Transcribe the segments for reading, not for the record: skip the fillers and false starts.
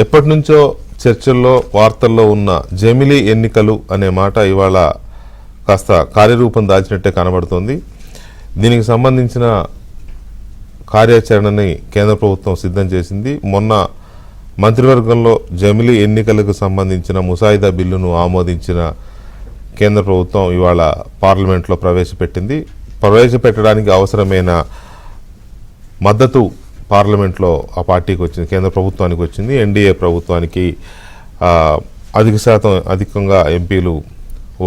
ఎప్పటి నుంచో చర్చల్లో వార్తల్లో ఉన్న జమిలీ ఎన్నికలు అనే మాట ఇవాళ కాస్త కార్యరూపం దాల్చినట్టే కనబడుతోంది. దీనికి సంబంధించిన కార్యాచరణని కేంద్ర ప్రభుత్వం సిద్ధం చేసింది. మొన్న మంత్రివర్గంలో జమిలీ ఎన్నికలకు సంబంధించిన ముసాయిదా బిల్లును ఆమోదించిన కేంద్ర ప్రభుత్వం ఇవాళ పార్లమెంట్లో ప్రవేశపెట్టింది. ప్రవేశపెట్టడానికి అవసరమైన మద్దతు పార్లమెంట్లో ఆ పార్టీకి వచ్చింది, కేంద్ర ప్రభుత్వానికి వచ్చింది. ఎన్డీఏ ప్రభుత్వానికి అధికంగా ఎంపీలు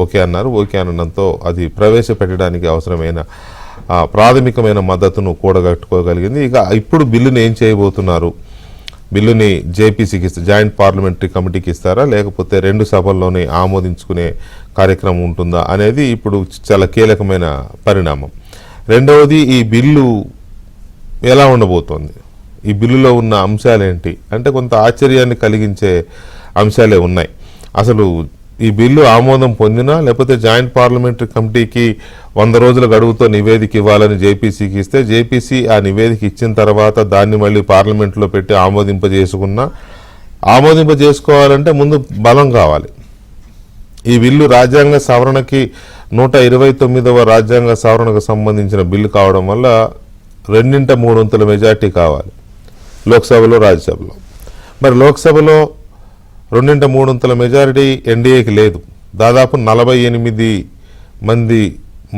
ఓకే అన్నారు. ఓకే అనడంతో అది ప్రవేశపెట్టడానికి అవసరమైన ప్రాథమికమైన మద్దతును కూడగట్టుకోగలిగింది. ఇక ఇప్పుడు బిల్లుని ఏం చేయబోతున్నారు? బిల్లుని జేపీసీకి జాయింట్ పార్లమెంటరీ కమిటీకి ఇస్తారా, లేకపోతే రెండు సభల్లోనే ఆమోదించుకునే కార్యక్రమం ఉంటుందా అనేది ఇప్పుడు చాలా కీలకమైన పరిణామం. రెండవది, ఈ బిల్లు ఎలా ఉండబోతోంది, ఈ బిల్లులో ఉన్న అంశాలేంటి అంటే కొంత ఆశ్చర్యాన్ని కలిగించే అంశాలే ఉన్నాయి. అసలు ఈ బిల్లు ఆమోదం పొందినా లేకపోతే జాయింట్ పార్లమెంటరీ కమిటీకి 100 రోజుల గడువుతో నివేదిక ఇవ్వాలని జేపీసీకి ఇస్తే జేపీసీ ఆ నివేదిక ఇచ్చిన తర్వాత దాన్ని మళ్ళీ పార్లమెంట్లో పెట్టి ఆమోదింపజేసుకోవాలంటే ముందు బలం కావాలి. ఈ బిల్లు రాజ్యాంగ సవరణకి 129వ రాజ్యాంగ సవరణకు సంబంధించిన బిల్లు కావడం వల్ల 2/3 మెజార్టీ కావాలి లోక్సభలో, రాజ్యసభలో. మరి లోక్సభలో 2/3 మెజారిటీ ఎన్డీఏకి లేదు. దాదాపు 48 మంది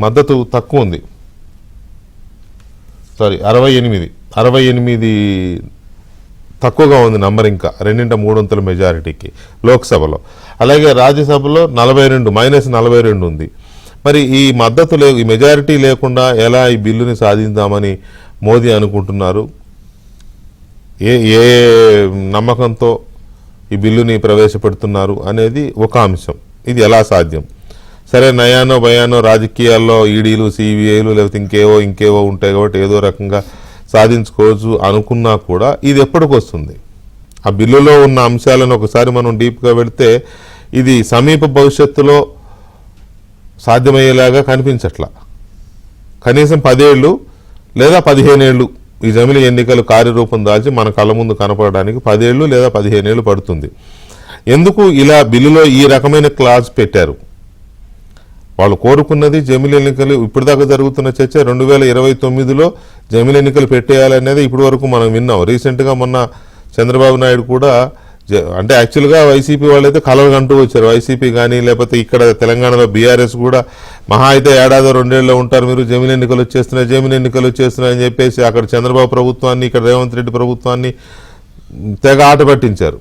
మద్దతు తక్కువ ఉంది. 68 తక్కువగా ఉంది నంబర్, ఇంకా 2/3 మెజారిటీకి లోక్సభలో. అలాగే రాజ్యసభలో 42 ఉంది. మరి ఈ మద్దతు ఈ మెజారిటీ లేకుండా ఎలా ఈ బిల్లుని సాధించామని మోదీ అనుకుంటున్నారు? ఏ నమ్మకంతో ఈ బిల్లుని ప్రవేశపెడుతున్నారు అనేది ఒక అంశం. ఇది ఎలా సాధ్యం? సరే, నయానో భయానో రాజకీయాల్లో ఈడీలు, సిబిఐలు లేకపోతే ఇంకేవో ఉంటాయి కాబట్టి ఏదో రకంగా సాధించుకోవచ్చు అనుకున్నా కూడా ఇది ఎప్పటికి వస్తుంది? ఆ బిల్లులో ఉన్న అంశాలను ఒకసారి మనం డీప్గా వెళితే ఇది సమీప భవిష్యత్తులో సాధ్యమయ్యేలాగా కనిపించట్లా. కనీసం 10 ఏళ్ళు లేదా 15 ఏళ్ళు ఈ జమిలీ ఎన్నికలు కార్యరూపం దాల్చి మన కళ్ళ ముందు కనపడడానికి 10 ఏళ్ళు లేదా 15 ఏళ్ళు పడుతుంది. ఎందుకు ఇలా బిల్లులో ఈ రకమైన క్లాజ్ పెట్టారు? వాళ్ళు కోరుకున్నది జమిలీ ఎన్నికలు. ఇప్పటిదాకా జరుగుతున్న చర్చ 2029లో జమిలీ ఎన్నికలు పెట్టేయాలనేది ఇప్పటి వరకు మనం విన్నాం. రీసెంట్గా మొన్న చంద్రబాబు నాయుడు కూడా అంటే యాక్చువల్గా వైసీపీ వాళ్ళైతే కలలు అంటూ వచ్చారు. వైసీపీ కానీ లేకపోతే ఇక్కడ తెలంగాణలో బీఆర్ఎస్ కూడా మహా అయితే 1-2 ఏళ్ళలో ఉంటారు, మీరు జమిలీ ఎన్నికలు వచ్చేస్తున్నాయని చెప్పేసి అక్కడ చంద్రబాబు ప్రభుత్వాన్ని, ఇక్కడ రేవంత్ రెడ్డి ప్రభుత్వాన్ని తెగ ఆట పట్టించారు.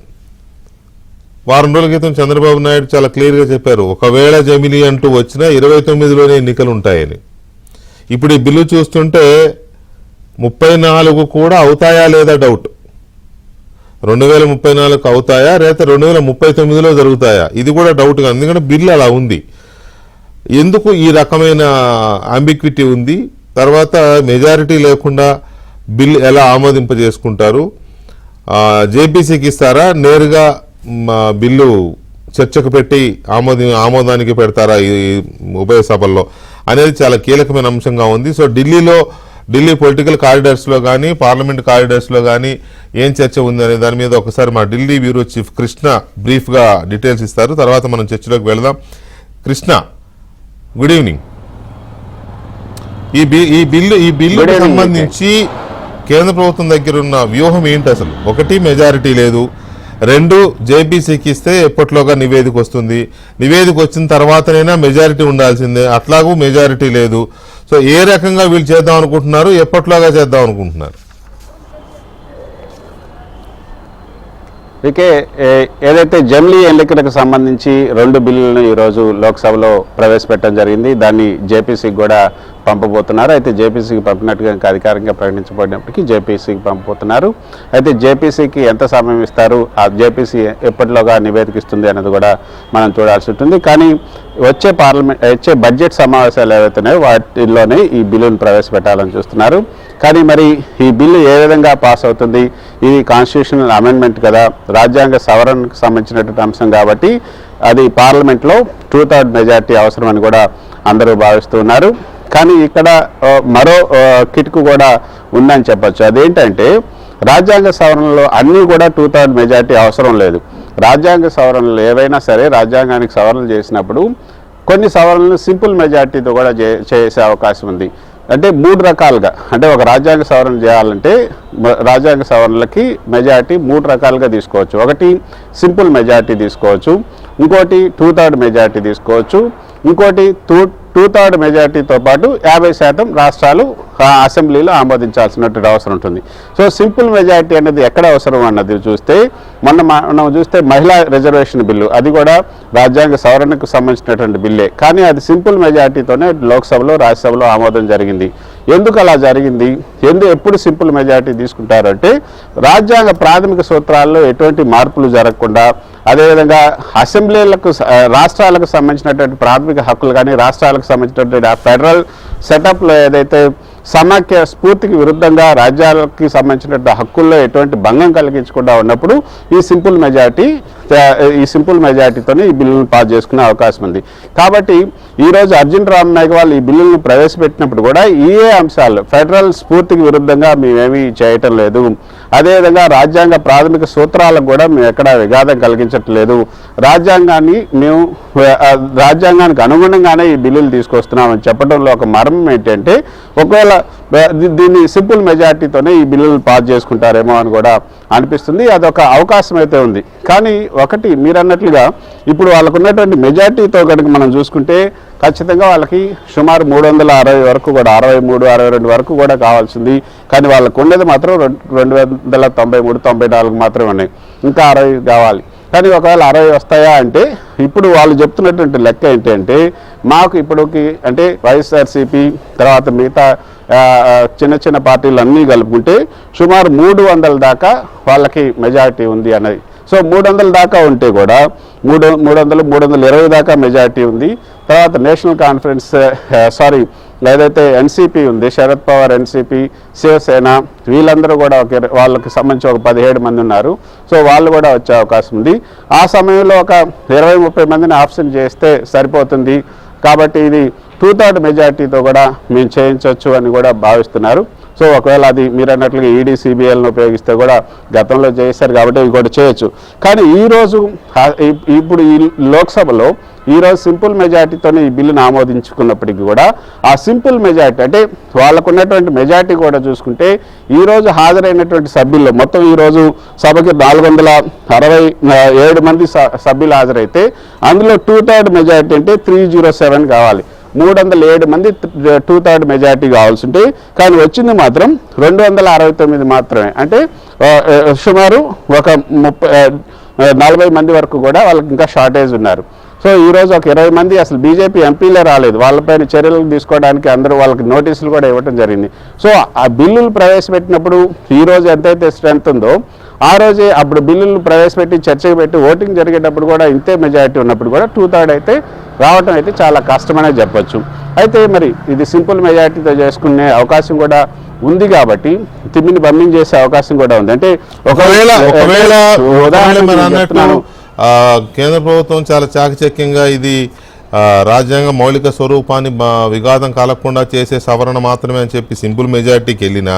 వారం రోజుల క్రితం చంద్రబాబు నాయుడు చాలా క్లియర్గా చెప్పారు, ఒకవేళ జమిలీ అంటూ వచ్చినా 29లోనే ఎన్నికలు ఉంటాయని. ఇప్పుడు ఈ బిల్లు చూస్తుంటే 34 కూడా అవుతాయా లేదా డౌట్. 2034 అవుతాయా లేదా 2039లో జరుగుతాయా ఇది కూడా డౌట్గా. ఎందుకంటే బిల్లు అలా ఉంది. ఎందుకు ఈ రకమైన అంబిక్విటీ ఉంది? తర్వాత మెజారిటీ లేకుండా బిల్లు ఎలా ఆమోదింపజేసుకుంటారు? జేపీసీకి ఇస్తారా, నేరుగా బిల్లు చర్చకు పెట్టి ఆమోదానికి పెడతారా ఈ ఉభయ సభల్లో అనేది చాలా కీలకమైన అంశంగా ఉంది. సో ఢిల్లీ పొలిటికల్ కారిడార్స్లో కానీ పార్లమెంట్ కారిడార్స్లో కానీ ఏం చర్చ ఉంది అనే దాని మీద ఒకసారి మా ఢిల్లీ బ్యూరో చీఫ్ కృష్ణ బ్రీఫ్గా డీటెయిల్స్ ఇస్తారు. తర్వాత మనం చర్చలోకి వెళదాం. Krishna, good evening. ఈ బిల్లుకి సంబంధించి కేంద్ర ప్రభుత్వం దగ్గర ఉన్న వ్యూహం ఏంటి అసలు? 1, మెజారిటీ లేదు. 2, జేపీసీకి ఇస్తే ఎప్పట్లోగా నివేదిక వస్తుంది. నివేదిక వచ్చిన తర్వాతనైనా మెజారిటీ ఉండాల్సిందే. అట్లాగూ మెజారిటీ లేదు. సో ఏ రకంగా వీళ్ళు చేద్దాం అనుకుంటున్నారు, ఎప్పట్లోగా చేద్దాం అనుకుంటున్నారు? ఇకే ఏదైతే జమిలీ ఎన్నికలకు సంబంధించి 2 బిల్లులను ఈరోజు లోక్సభలో ప్రవేశపెట్టడం జరిగింది. దాన్ని జేపీసీకి కూడా పంపబోతున్నారు. అయితే జేపీసీకి పంపినట్టుగా అధికారికంగా ప్రకటించబడినప్పటికీ జేపీసీకి పంపబోతున్నారు. అయితే జేపీసీకి ఎంత సమయం ఇస్తారు, ఆ జేపీసీ ఎప్పటిలోగా నివేదిక ఇస్తుంది అన్నది కూడా మనం చూడాల్సి ఉంటుంది. కానీ వచ్చే బడ్జెట్ సమావేశాలు ఏవైతున్నాయో వాటిల్లోనే ఈ బిల్లును ప్రవేశపెట్టాలని చూస్తున్నారు. కానీ మరి ఈ బిల్లు ఏ విధంగా పాస్ అవుతుంది? ఇది కాన్స్టిట్యూషనల్ అమెండ్మెంట్ కదా, రాజ్యాంగ సవరణకు సంబంధించినటువంటి అంశం కాబట్టి అది పార్లమెంట్లో 2/3 మెజార్టీ అవసరమని కూడా అందరూ భావిస్తున్నారు. కానీ ఇక్కడ మరో కిటుకు కూడా ఉందని చెప్పచ్చు. అదేంటంటే రాజ్యాంగ సవరణలో అన్నీ కూడా 2/3 మెజార్టీ అవసరం లేదు. రాజ్యాంగ సవరణలు ఏవైనా సరే రాజ్యాంగానికి సవరణలు చేసినప్పుడు కొన్ని సవరణలు సింపుల్ మెజార్టీతో కూడా చేసే అవకాశం ఉంది. అంటే 3 రకాలుగా, అంటే ఒక రాజ్యాంగ సవరణ చేయాలంటే రాజ్యాంగ సవరణలకి మెజార్టీ 3 రకాలుగా తీసుకోవచ్చు. ఒకటి సింపుల్ మెజార్టీ తీసుకోవచ్చు, ఇంకోటి 2/3 మెజార్టీ తీసుకోవచ్చు, ఇంకోటి 2/3 మెజార్టీతో పాటు 50% రాష్ట్రాలు అసెంబ్లీలో ఆమోదించాల్సినటువంటి అవసరం ఉంటుంది. సో సింపుల్ మెజార్టీ అనేది ఎక్కడ అవసరం అన్నది చూస్తే మనం చూస్తే మహిళా రిజర్వేషన్ బిల్లు, అది కూడా రాజ్యాంగ సవరణకు సంబంధించినటువంటి బిల్లే, కానీ అది సింపుల్ మెజార్టీతోనే లోక్సభలో రాజ్యసభలో ఆమోదం జరిగింది. ఎందుకు అలా జరిగింది? ఎప్పుడు సింపుల్ మెజార్టీ తీసుకుంటారంటే రాజ్యాంగ ప్రాథమిక సూత్రాల్లో ఎటువంటి మార్పులు జరగకుండా, అదేవిధంగా అసెంబ్లీలకు రాష్ట్రాలకు సంబంధించినటువంటి ప్రాథమిక హక్కులు కానీ రాష్ట్రాలకు సంబంధించినటువంటి ఫెడరల్ సెటప్లో ఏదైతే సమాఖ్య స్ఫూర్తికి విరుద్ధంగా రాజ్యాలకి సంబంధించినటువంటి హక్కుల్లో ఎటువంటి భంగం కలిగించకుండా ఉన్నప్పుడు ఈ సింపుల్ మెజార్టీతోనే ఈ బిల్లును పాస్ చేసుకునే అవకాశం ఉంది. కాబట్టి ఈరోజు అర్జున్ రామ్ మేఘవాల్ ఈ బిల్లును ప్రవేశపెట్టినప్పుడు కూడా ఈ అంశాలు ఫెడరల్ స్ఫూర్తికి విరుద్ధంగా మేమేమీ చేయటం లేదు, అదేవిధంగా రాజ్యాంగ ప్రాథమిక సూత్రాలకు కూడా మేము ఎక్కడా విఘాతం కలిగించట్లేదు, రాజ్యాంగానికి అనుగుణంగానే ఈ బిల్లులు తీసుకొస్తున్నామని చెప్పడంలో ఒక మర్మం ఏంటంటే ఒకవేళ దీన్ని సింపుల్ మెజార్టీతోనే ఈ బిల్లులు పాస్ చేసుకుంటారేమో అని కూడా అనిపిస్తుంది. అదొక అవకాశం అయితే ఉంది. కానీ ఒకటి మీరు అన్నట్లుగా ఇప్పుడు వాళ్ళకు ఉన్నటువంటి మెజార్టీతో కనుక మనం చూసుకుంటే ఖచ్చితంగా వాళ్ళకి సుమారు 360 వరకు కూడా 63, 62 వరకు కూడా కావాల్సింది. కానీ వాళ్ళకు ఉండేది మాత్రం 293, 94 మాత్రమే ఉన్నాయి, ఇంకా 60 కావాలి. కానీ ఒకవేళ 60 వస్తాయా అంటే ఇప్పుడు వాళ్ళు చెప్తున్నటువంటి లెక్క ఏంటంటే మాకు ఇప్పటికి అంటే వైఎస్ఆర్సీపీ తర్వాత మిగతా చిన్న చిన్న పార్టీలు అన్నీ కలుపుకుంటే సుమారు 300 దాకా వాళ్ళకి మెజారిటీ ఉంది అన్నది. సో 300 దాకా ఉంటే కూడా 320 దాకా మెజారిటీ ఉంది. తర్వాత నేషనల్ కాన్ఫరెన్స్ ఏదైతే ఎన్సీపీ ఉంది, శరద్ పవార్ ఎన్సీపీ, శివసేన, వీళ్ళందరూ కూడా వాళ్ళకి సంబంధించి ఒక 17 మంది ఉన్నారు. సో వాళ్ళు కూడా వచ్చే అవకాశం ఉంది. ఆ సమయంలో ఒక 20-30 మందిని ఆప్షన్ చేస్తే సరిపోతుంది. కాబట్టి ఇది 2/3 మెజార్టీతో కూడా మేము చేయించవచ్చు అని కూడా భావిస్తున్నారు. సో ఒకవేళ అది మీరు అన్నట్లుగా ఈడీ సిబిఐలను ఉపయోగిస్తే కూడా గతంలో చేశారు కాబట్టి ఇవి కూడా చేయొచ్చు. కానీ ఇప్పుడు ఈ లోక్సభలో ఈరోజు సింపుల్ మెజార్టీతోనే ఈ బిల్లును ఆమోదించుకున్నప్పటికీ కూడా ఆ సింపుల్ మెజార్టీ అంటే వాళ్ళకున్నటువంటి మెజార్టీ కూడా చూసుకుంటే ఈరోజు హాజరైనటువంటి సభ్యుల్లో మొత్తం ఈరోజు సభకి 467 మంది సభ్యులు హాజరైతే అందులో 2/3 మెజార్టీ అంటే 307 కావాలి. 307 మంది 2/3 మెజార్టీ కావాల్సి ఉంటే కానీ వచ్చింది మాత్రం 269 మాత్రమే. అంటే సుమారు ఒక 40 మంది వరకు కూడా వాళ్ళకి ఇంకా షార్టేజ్ ఉన్నారు. సో ఈరోజు ఒక 20 మంది అసలు బీజేపీ ఎంపీలే రాలేదు, వాళ్ళపైన చర్యలు తీసుకోవడానికి అందరూ వాళ్ళకి నోటీసులు కూడా ఇవ్వడం జరిగింది. సో ఆ బిల్లులు ప్రవేశపెట్టినప్పుడు ఈరోజు ఎంతైతే స్ట్రెంత్ ఉందో ఆ రోజే అప్పుడు బిల్లులు ప్రవేశపెట్టి చర్చకు పెట్టి ఓటింగ్ జరిగేటప్పుడు కూడా ఇంతే మెజారిటీ ఉన్నప్పుడు కూడా 2/3 అయితే రావటం అయితే చాలా కష్టమనే చెప్పొచ్చు. అయితే మరి ఇది సింపుల్ మెజారిటీతో చేసుకునే అవకాశం కూడా ఉంది కాబట్టి తిమ్మిని బమ్మింగ్ చేసే అవకాశం కూడా ఉంది. అంటే ఒకవేళ కేంద్ర ప్రభుత్వం చాలా చాకచక్యంగా ఇది రాజ్యాంగ మౌలిక స్వరూపాన్ని విఘాతం కలగకుండా చేసే సవరణ మాత్రమే అని చెప్పి సింపుల్ మెజారిటీకి వెళ్ళినా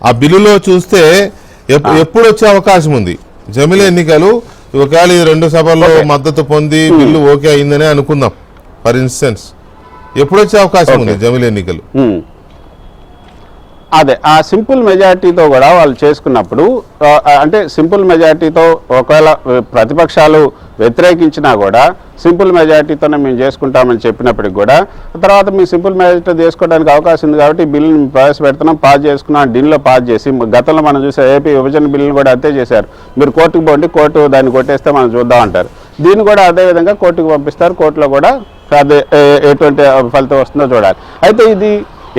ఆ బిల్లులో చూస్తే ఎప్పుడు వచ్చే అవకాశం ఉంది? జమిలీ ఎన్నికలు ఒకవేళ ఈ 2 సభల్లో మద్దతు పొంది బిల్లు ఓకే అయిందనే అనుకుందాం ఫర్ ఇన్స్టెన్స్, ఎప్పుడు వచ్చే అవకాశం ఉంది జమిలీ ఎన్నికలు? అదే ఆ సింపుల్ మెజార్టీతో కూడా వాళ్ళు చేసుకున్నప్పుడు అంటే సింపుల్ మెజార్టీతో ఒకవేళ ప్రతిపక్షాలు వ్యతిరేకించినా కూడా సింపుల్ మెజార్టీతోనే మేము చేసుకుంటామని చెప్పినప్పటికి కూడా తర్వాత మీ సింపుల్ మెజార్టీతో చేసుకోవడానికి అవకాశం ఉంది కాబట్టి బిల్లుని ప్రవేశపెడుతున్నాం, పాస్ చేసుకున్నాం, ఢిల్లీలో పాస్ చేసి గతంలో మనం చూసే ఏపీ విభజన బిల్లును కూడా అంతే చేశారు. మీరు కోర్టుకు పోండి, కోర్టు దాన్ని కొట్టేస్తే మనం చూద్దామంటారు. దీన్ని కూడా అదేవిధంగా కోర్టుకు పంపిస్తారు, కోర్టులో కూడా అదే ఎటువంటి ఫలితం వస్తుందో చూడాలి. అయితే ఇది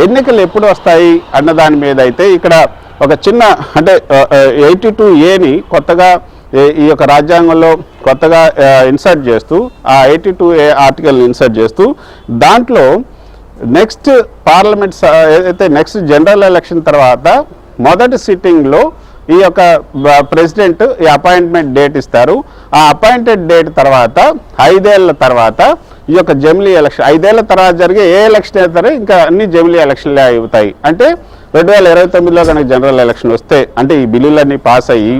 ఎన్నికలు ఎప్పుడు వస్తాయి అన్న దాని మీద అయితే ఇక్కడ ఒక చిన్న అంటే 82A కొత్తగా ఈ యొక్క రాజ్యాంగంలో కొత్తగా ఇన్సర్ట్ చేస్తూ ఆ 82A ఆర్టికల్ని ఇన్సర్ట్ చేస్తూ దాంట్లో నెక్స్ట్ పార్లమెంట్ ఏదైతే నెక్స్ట్ జనరల్ ఎలక్షన్ తర్వాత మొదటి సిట్టింగ్లో ఈ యొక్క ప్రెసిడెంట్ ఈ అపాయింట్మెంట్ డేట్ ఇస్తారు. ఆ అపాయింటెడ్ డేట్ తర్వాత 5 ఏళ్ల తర్వాత ఈ యొక్క జమిలీ ఎలక్షన్ 5 ఏళ్ల తర్వాత జరిగే ఏ ఎలక్షన్ అవుతారో ఇంకా అన్ని జమిలీ ఎలక్షన్లే అవుతాయి. అంటే 2029లో కనుక జనరల్ ఎలక్షన్ వస్తే, అంటే ఈ బిల్లులన్నీ పాస్ అయ్యి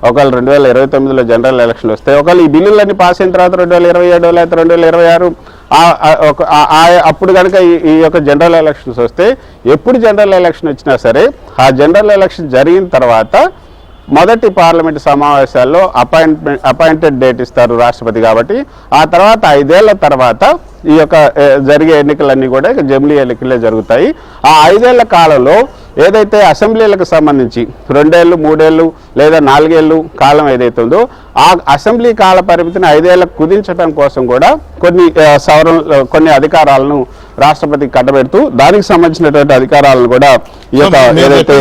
ఒకవేళ 2029లో జనరల్ ఎలక్షన్ వస్తే, ఒకవేళ ఈ బిల్లులన్నీ పాస్ అయిన తర్వాత 2027 లేకపోతే 2026 అప్పుడు కనుక ఈ యొక్క జనరల్ ఎలక్షన్స్ వస్తే, ఎప్పుడు జనరల్ ఎలక్షన్ వచ్చినా సరే ఆ జనరల్ ఎలక్షన్ జరిగిన తర్వాత మొదటి పార్లమెంటు సమావేశాల్లో అపాయింటెడ్ డేట్ ఇస్తారు రాష్ట్రపతి. కాబట్టి ఆ తర్వాత 5 ఏళ్ల తర్వాత ఈ యొక్క జరిగే ఎన్నికలన్నీ కూడా జమిలీ ఎన్నికలే జరుగుతాయి. ఆ 5 ఏళ్ల కాలంలో ఏదైతే అసెంబ్లీలకు సంబంధించి 2 ఏళ్ళు 3 ఏళ్ళు లేదా 4 ఏళ్ళు కాలం ఏదైతే ఉందో ఆ అసెంబ్లీ కాల పరిమితిని 5 ఏళ్లకు కుదించడం కోసం కూడా కొన్ని అధికారాలను రాష్ట్రపతికి కట్టబెడుతూ దానికి సంబంధించినటువంటి అధికారాలను కూడా ఈ యొక్క ఏదైతే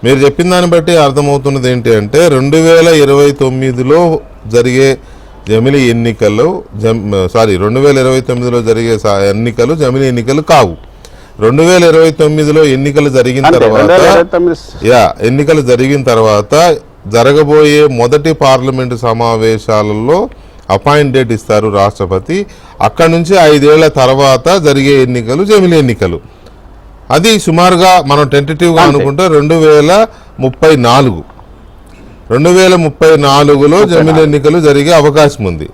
మీరు చెప్పిన దాన్ని బట్టి అర్థమవుతున్నది ఏంటి అంటే 2029లో జరిగే జమిలీ ఎన్నికలు 2029లో జరిగే ఎన్నికలు జమిలీ ఎన్నికలు కావు. 2029లో ఎన్నికలు జరిగిన తర్వాత జరగబోయే మొదటి పార్లమెంటు సమావేశాలలో అపాయింట్ డేట్ ఇస్తారు రాష్ట్రపతి. అక్కడి నుంచి 5 ఏళ్ల తర్వాత జరిగే ఎన్నికలు జమిలీ ఎన్నికలు. అది సుమారుగా మనం టెంటేటివ్గా అనుకుంటే 2034లో జమిలీ ఎన్నికలు జరిగే అవకాశం ఉంది.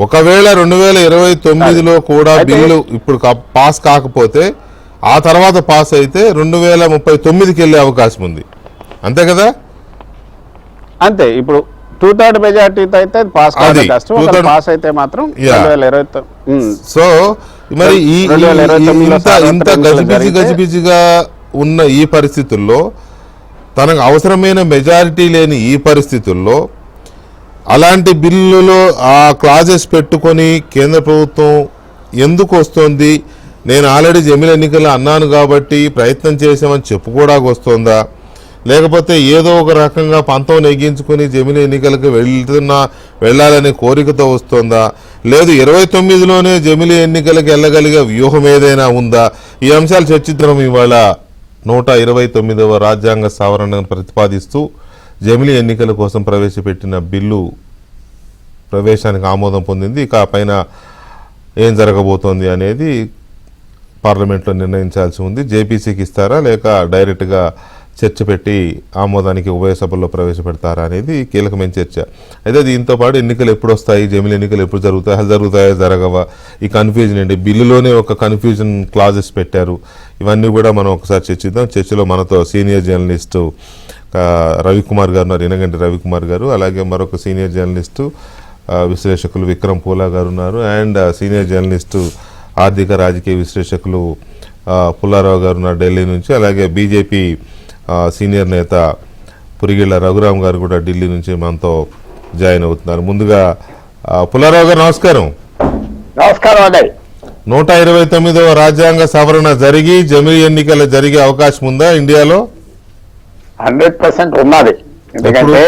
ఒకవేళ 2029లో కూడా బిల్లు ఇప్పుడు పాస్ కాకపోతే ఆ తర్వాత పాస్ అయితే 2039కి వెళ్ళే అవకాశం ఉంది. అంతే కదా? అంతే. ఇప్పుడు 2/3 మెజార్టీతో అయితే పాస్ కాదు, కష్టం. పాస్ అయితే మాత్రం 2029. సో మరి ఇంత గజిబిజిగా ఉన్న ఈ పరిస్థితుల్లో, తనకు అవసరమైన మెజారిటీ లేని ఈ పరిస్థితుల్లో అలాంటి బిల్లులో ఆ క్లాజెస్ పెట్టుకొని కేంద్ర ప్రభుత్వం ఎందుకు వస్తోంది? నేను ఆల్రెడీ జమిలీ ఎన్నికలు అన్నాను కాబట్టి ప్రయత్నం చేసామని చెప్పుకోవడానికి వస్తుందా, లేకపోతే ఏదో ఒక రకంగా పంతం నెగ్గించుకుని జమిలీ ఎన్నికలకు వెళ్ళాలనే కోరికతో వస్తుందా, లేదు 29లోనే జమిలీ ఎన్నికలకు వెళ్ళగలిగే వ్యూహం ఏదైనా ఉందా? ఈ అంశాలు చర్చిద్దాం ఇవాళ 129వ రాజ్యాంగ సవరణను ప్రతిపాదిస్తూ జమిలీ ఎన్నికల కోసం ప్రవేశపెట్టిన బిల్లు ప్రవేశానికి ఆమోదం పొందింది. ఇక పైన ఏం జరగబోతోంది అనేది పార్లమెంట్లో నిర్ణయించాల్సి ఉంది. జేపీసీకి ఇస్తారా లేక డైరెక్ట్గా చర్చ పెట్టి ఆమోదానికి ఉభయ సభల్లో ప్రవేశపెడతారా అనేది కీలకమైన చర్చ. అయితే దీంతో పాటు ఎన్నికలు ఎప్పుడు వస్తాయి, జమిలీ ఎన్నికలు ఎప్పుడు జరుగుతాయి, అసలు జరుగుతాయో జరగవా, ఈ కన్ఫ్యూజన్ ఏంటి, బిల్లులోనే ఒక కన్ఫ్యూజన్ క్లాజెస్ పెట్టారు. ఇవన్నీ కూడా మనం ఒకసారి చర్చిద్దాం. చర్చలో మనతో సీనియర్ జర్నలిస్టు రవికుమార్ గారు ఉన్నారు, ఇనగంటి రవికుమార్ గారు. అలాగే మరొక సీనియర్ జర్నలిస్టు విశ్లేషకులు విక్రమ్ పూలా గారు ఉన్నారు. అండ్ సీనియర్ జర్నలిస్టు ఆర్థిక రాజకీయ విశ్లేషకులు పుల్లారావు గారు ఉన్నారు ఢిల్లీ నుంచి. అలాగే బీజేపీ సీనియర్ నేత పురిగిళ్ళ రఘురామ్ గారు కూడా ఢిల్లీ నుంచి మనతో జాయిన్ అవుతున్నారు. ముందుగా పుల్లారావు గారు నమస్కారం. నమస్కారం అండి. 129వ రాజ్యాంగ సవరణ జరిగి జమిలీ ఎన్నికలు జరిగే అవకాశం ఉందా ఇండియాలో? 100% ఉన్నది. ఎందుకంటే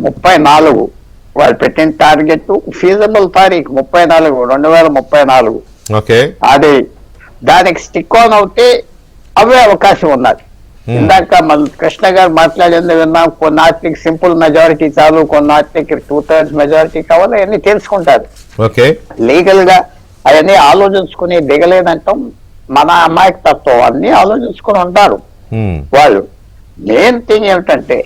34 వాళ్ళు పెట్టిన టార్గెట్ ఫీజబుల్ తారీఖు 2034. ఓకే, అది దానికి స్టిక్ ఆన్ అవుతే అవే అవకాశం ఉన్నది. ఇందాక కృష్ణ గారు మాట్లాడేది విన్నాం. కొన్నాటికి సింపుల్ మెజారిటీ చాలు, కొన్నాటికి 2/3 మెజారిటీ కావాలి, అవన్నీ తెలుసుకుంటారు. ఓకే, లీగల్ గా అవన్నీ ఆలోచించుకుని దిగలేదంటాం మన అమ్మాయికి తత్వం. అన్ని ఆలోచించుకుని ఉంటారు వాళ్ళు. మెయిన్ థింగ్ ఏమిటంటే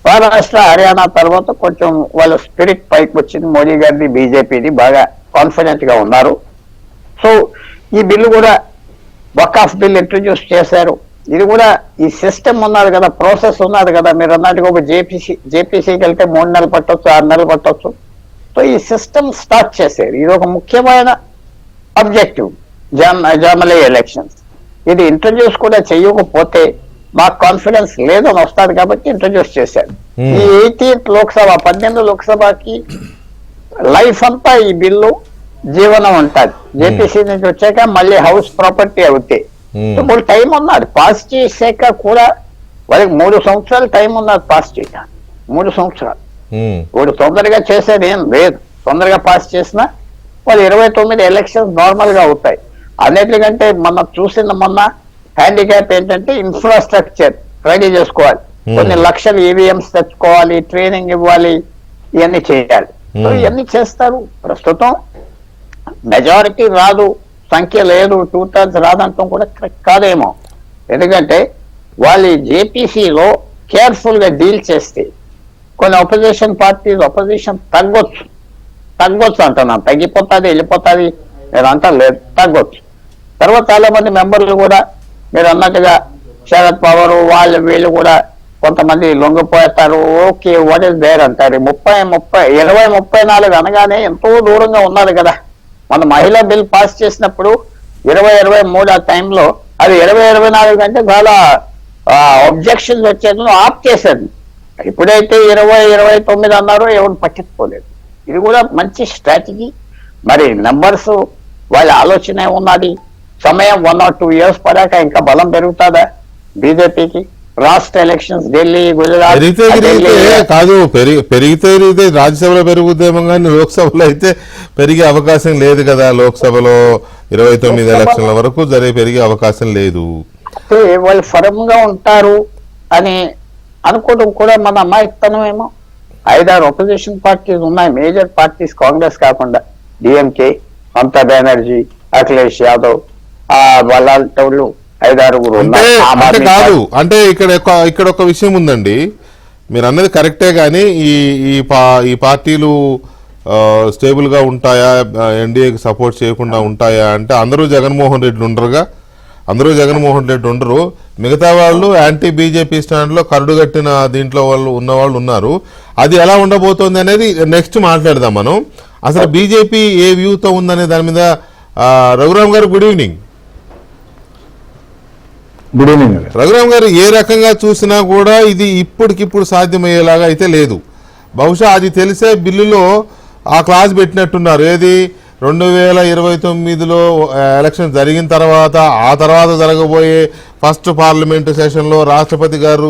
మహారాష్ట్ర హర్యానా తర్వాత కొంచెం వాళ్ళ స్పిరిట్ పైకి వచ్చింది. మోడీ గారిది బీజేపీది బాగా కాన్ఫిడెంట్ గా ఉన్నారు. సో ఈ బిల్లు కూడా వకాఫ్ బిల్ ఇంట్రడ్యూస్ చేశారు. ఇది కూడా ఈ సిస్టమ్ ఉన్నది కదా, ప్రాసెస్ ఉన్నది కదా. మీరు అన్నట్టుగా ఒక జేపీసీకి వెళ్తే 3 నెలలు పట్టొచ్చు, 6 నెలలు పట్టొచ్చు. సో ఈ సిస్టమ్ స్టార్ట్ చేశారు. ఇది ఒక ముఖ్యమైన అబ్జెక్టివ్ జమిలీ ఎలక్షన్స్. ఇది ఇంట్రడ్యూస్ కూడా చేయకపోతే మాకు కాన్ఫిడెన్స్ లేదని వస్తుంది కాబట్టి ఇంట్రడ్యూస్ చేశారు. ఈ 18th లోక్సభ 18 లోక్సభకి లైఫ్ అంతా ఈ బిల్లు జీవనం ఉంటుంది. జేపీసీ నుంచి వచ్చాక మళ్ళీ హౌస్ ప్రాపర్టీ అవుతాయి. ఇప్పుడు టైం ఉన్నది. పాస్ చేసాక కూడా వాళ్ళకి 3 సంవత్సరాలు టైం ఉన్నది పాస్ చేయడానికి. 3 సంవత్సరాలు. ఇప్పుడు తొందరగా చేసేది ఏం లేదు. తొందరగా పాస్ చేసినా వాళ్ళు 29 ఎలక్షన్స్ నార్మల్ గా అవుతాయి. అన్నిటికంటే మనం చూసిన మొన్న హ్యాండిక్యాప్ ఏంటంటే ఇన్ఫ్రాస్ట్రక్చర్ రెడీ చేసుకోవాలి. కొన్ని లక్షల ఈవీఎంస్ తెచ్చుకోవాలి, ట్రైనింగ్ ఇవ్వాలి, ఇవన్నీ చేయాలి. ఇవన్నీ చేస్తారు. ప్రస్తుతం మెజారిటీ రాదు, సంఖ్య లేదు, 2/3 రాదంటాం కూడా కరెక్ట్ కాదేమో. ఎందుకంటే వాళ్ళు జేపీసీలో కేర్ఫుల్ గా డీల్ చేస్తే కొన్ని అపోజిషన్ పార్టీస్ అపోజిషన్ తగ్గొచ్చు అంటున్నాను. తగ్గిపోతుంది, వెళ్ళిపోతుంది నేనంతా లేదు, తగ్గొచ్చు. తర్వాత చాలా మంది మెంబర్లు కూడా మీరు అన్నట్టుగా శరద్ పవార్ వాళ్ళు వీళ్ళు కూడా కొంతమంది లొంగిపోతారు. ఓకే, వాట్ ఈస్ దేర్ అంటారు. 20-34 అనగానే ఎంతో దూరంగా ఉన్నారు కదా. మన మహిళా బిల్ పాస్ చేసినప్పుడు 20-23 ఆ టైంలో అది 20-24 కంటే చాలా అబ్జెక్షన్స్ వచ్చేది, ఆప్ చేశారు. ఇప్పుడైతే 20-29 అన్నారో ఎవరు పట్టించుకోలేదు. ఇది కూడా మంచి స్ట్రాటజీ. మరి నెంబర్స్ వాళ్ళ ఆలోచన ఉన్నది. సమయం 1 or 2 years పడాక ఇంకా బలం పెరుగుతుందా బీజేపీకి? రాష్ట్ర ఎలక్షన్స్ ఢిల్లీ, గుజరాత్ కాదు, పెరిగితే రాజ్యసభలో పెరుగుద్దేమో కానీ లోక్సభలో అయితే పెరిగే అవకాశం లేదు కదా. లోక్సభలో 29 ఎలక్షన్ల వరకు పెరిగే అవకాశం లేదు. వాళ్ళు ఫర్మ్ గా ఉంటారు అని అనుకోవడం కూడా మన అమాయకతనమేమో. 5-6 అపోజిషన్ పార్టీస్ ఉన్నాయి, మేజర్ పార్టీస్, కాంగ్రెస్ కాకుండా డిఎంకే, మమతా బెనర్జీ, అఖిలేష్ యాదవ్, వాళ్ళ 5-6 కాదు. అంటే ఇక్కడ ఒక విషయం ఉందండి, మీరు అన్నది కరెక్టే. కానీ ఈ పార్టీలు స్టేబుల్ గా ఉంటాయా, ఎన్డీఏకి సపోర్ట్ చేయకుండా ఉంటాయా అంటే అందరూ జగన్మోహన్ రెడ్డి ఉండరుగా. అందరూ జగన్మోహన్ రెడ్డి ఉండరు. మిగతా వాళ్ళు యాంటీ బీజేపీ స్టాండ్ లో కరడుగట్టిన దీంట్లో ఉన్నవాళ్ళు ఉన్నారు. అది ఎలా ఉండబోతోంది అనేది నెక్స్ట్ మాట్లాడదాం మనం. అసలు బీజేపీ ఏ వ్యూతో ఉందనే దాని మీద రఘురామ్ గారు good evening. Good evening Raghuram గారు. ఏ రకంగా చూసినా కూడా ఇది ఇప్పటికిప్పుడు సాధ్యమయ్యేలాగా అయితే లేదు. బహుశా అది తెలిసే బిల్లులో ఆ క్లాజ్ పెట్టినట్టున్నారు. ఏది 2029లో ఎలక్షన్ జరిగిన తర్వాత ఆ తర్వాత జరగబోయే ఫస్ట్ పార్లమెంటు సెషన్లో రాష్ట్రపతి గారు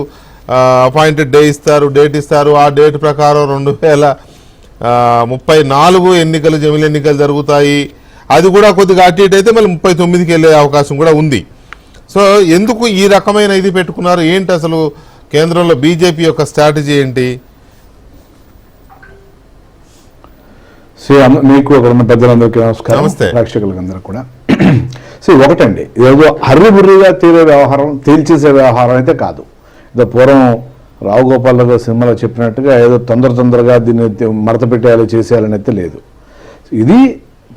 అపాయింటెడ్ డేట్ ఇస్తారు. ఆ డేట్ ప్రకారం 2034 ఎన్నికలు, జమిలి ఎన్నికలు జరుగుతాయి. అది కూడా కొద్దిగా అటు ఇటు అయితే మళ్ళీ 39కి వెళ్ళే అవకాశం కూడా ఉంది. సో ఎందుకు ఈ రకమైన ఇది పెట్టుకున్నారు? ఏంటి అసలు కేంద్రంలో బీజేపీ యొక్క స్ట్రాటజీ ఏంటి? మీకు అక్కడ ఉన్న పెద్దలందరికీ నమస్కారం, ప్రేక్షకులందరూ కూడా. ఒకటండి, ఏదో హర్రిబుర్రిగా తేల్చేసే వ్యవహారం అయితే కాదు. ఏదో పూర్వం రావు గోపాల్ గారు సినిమాలో చెప్పినట్టుగా ఏదో తొందరగా దీన్ని మడత పెట్టేయాలి, చేసేయాలని అయితే లేదు. ఇది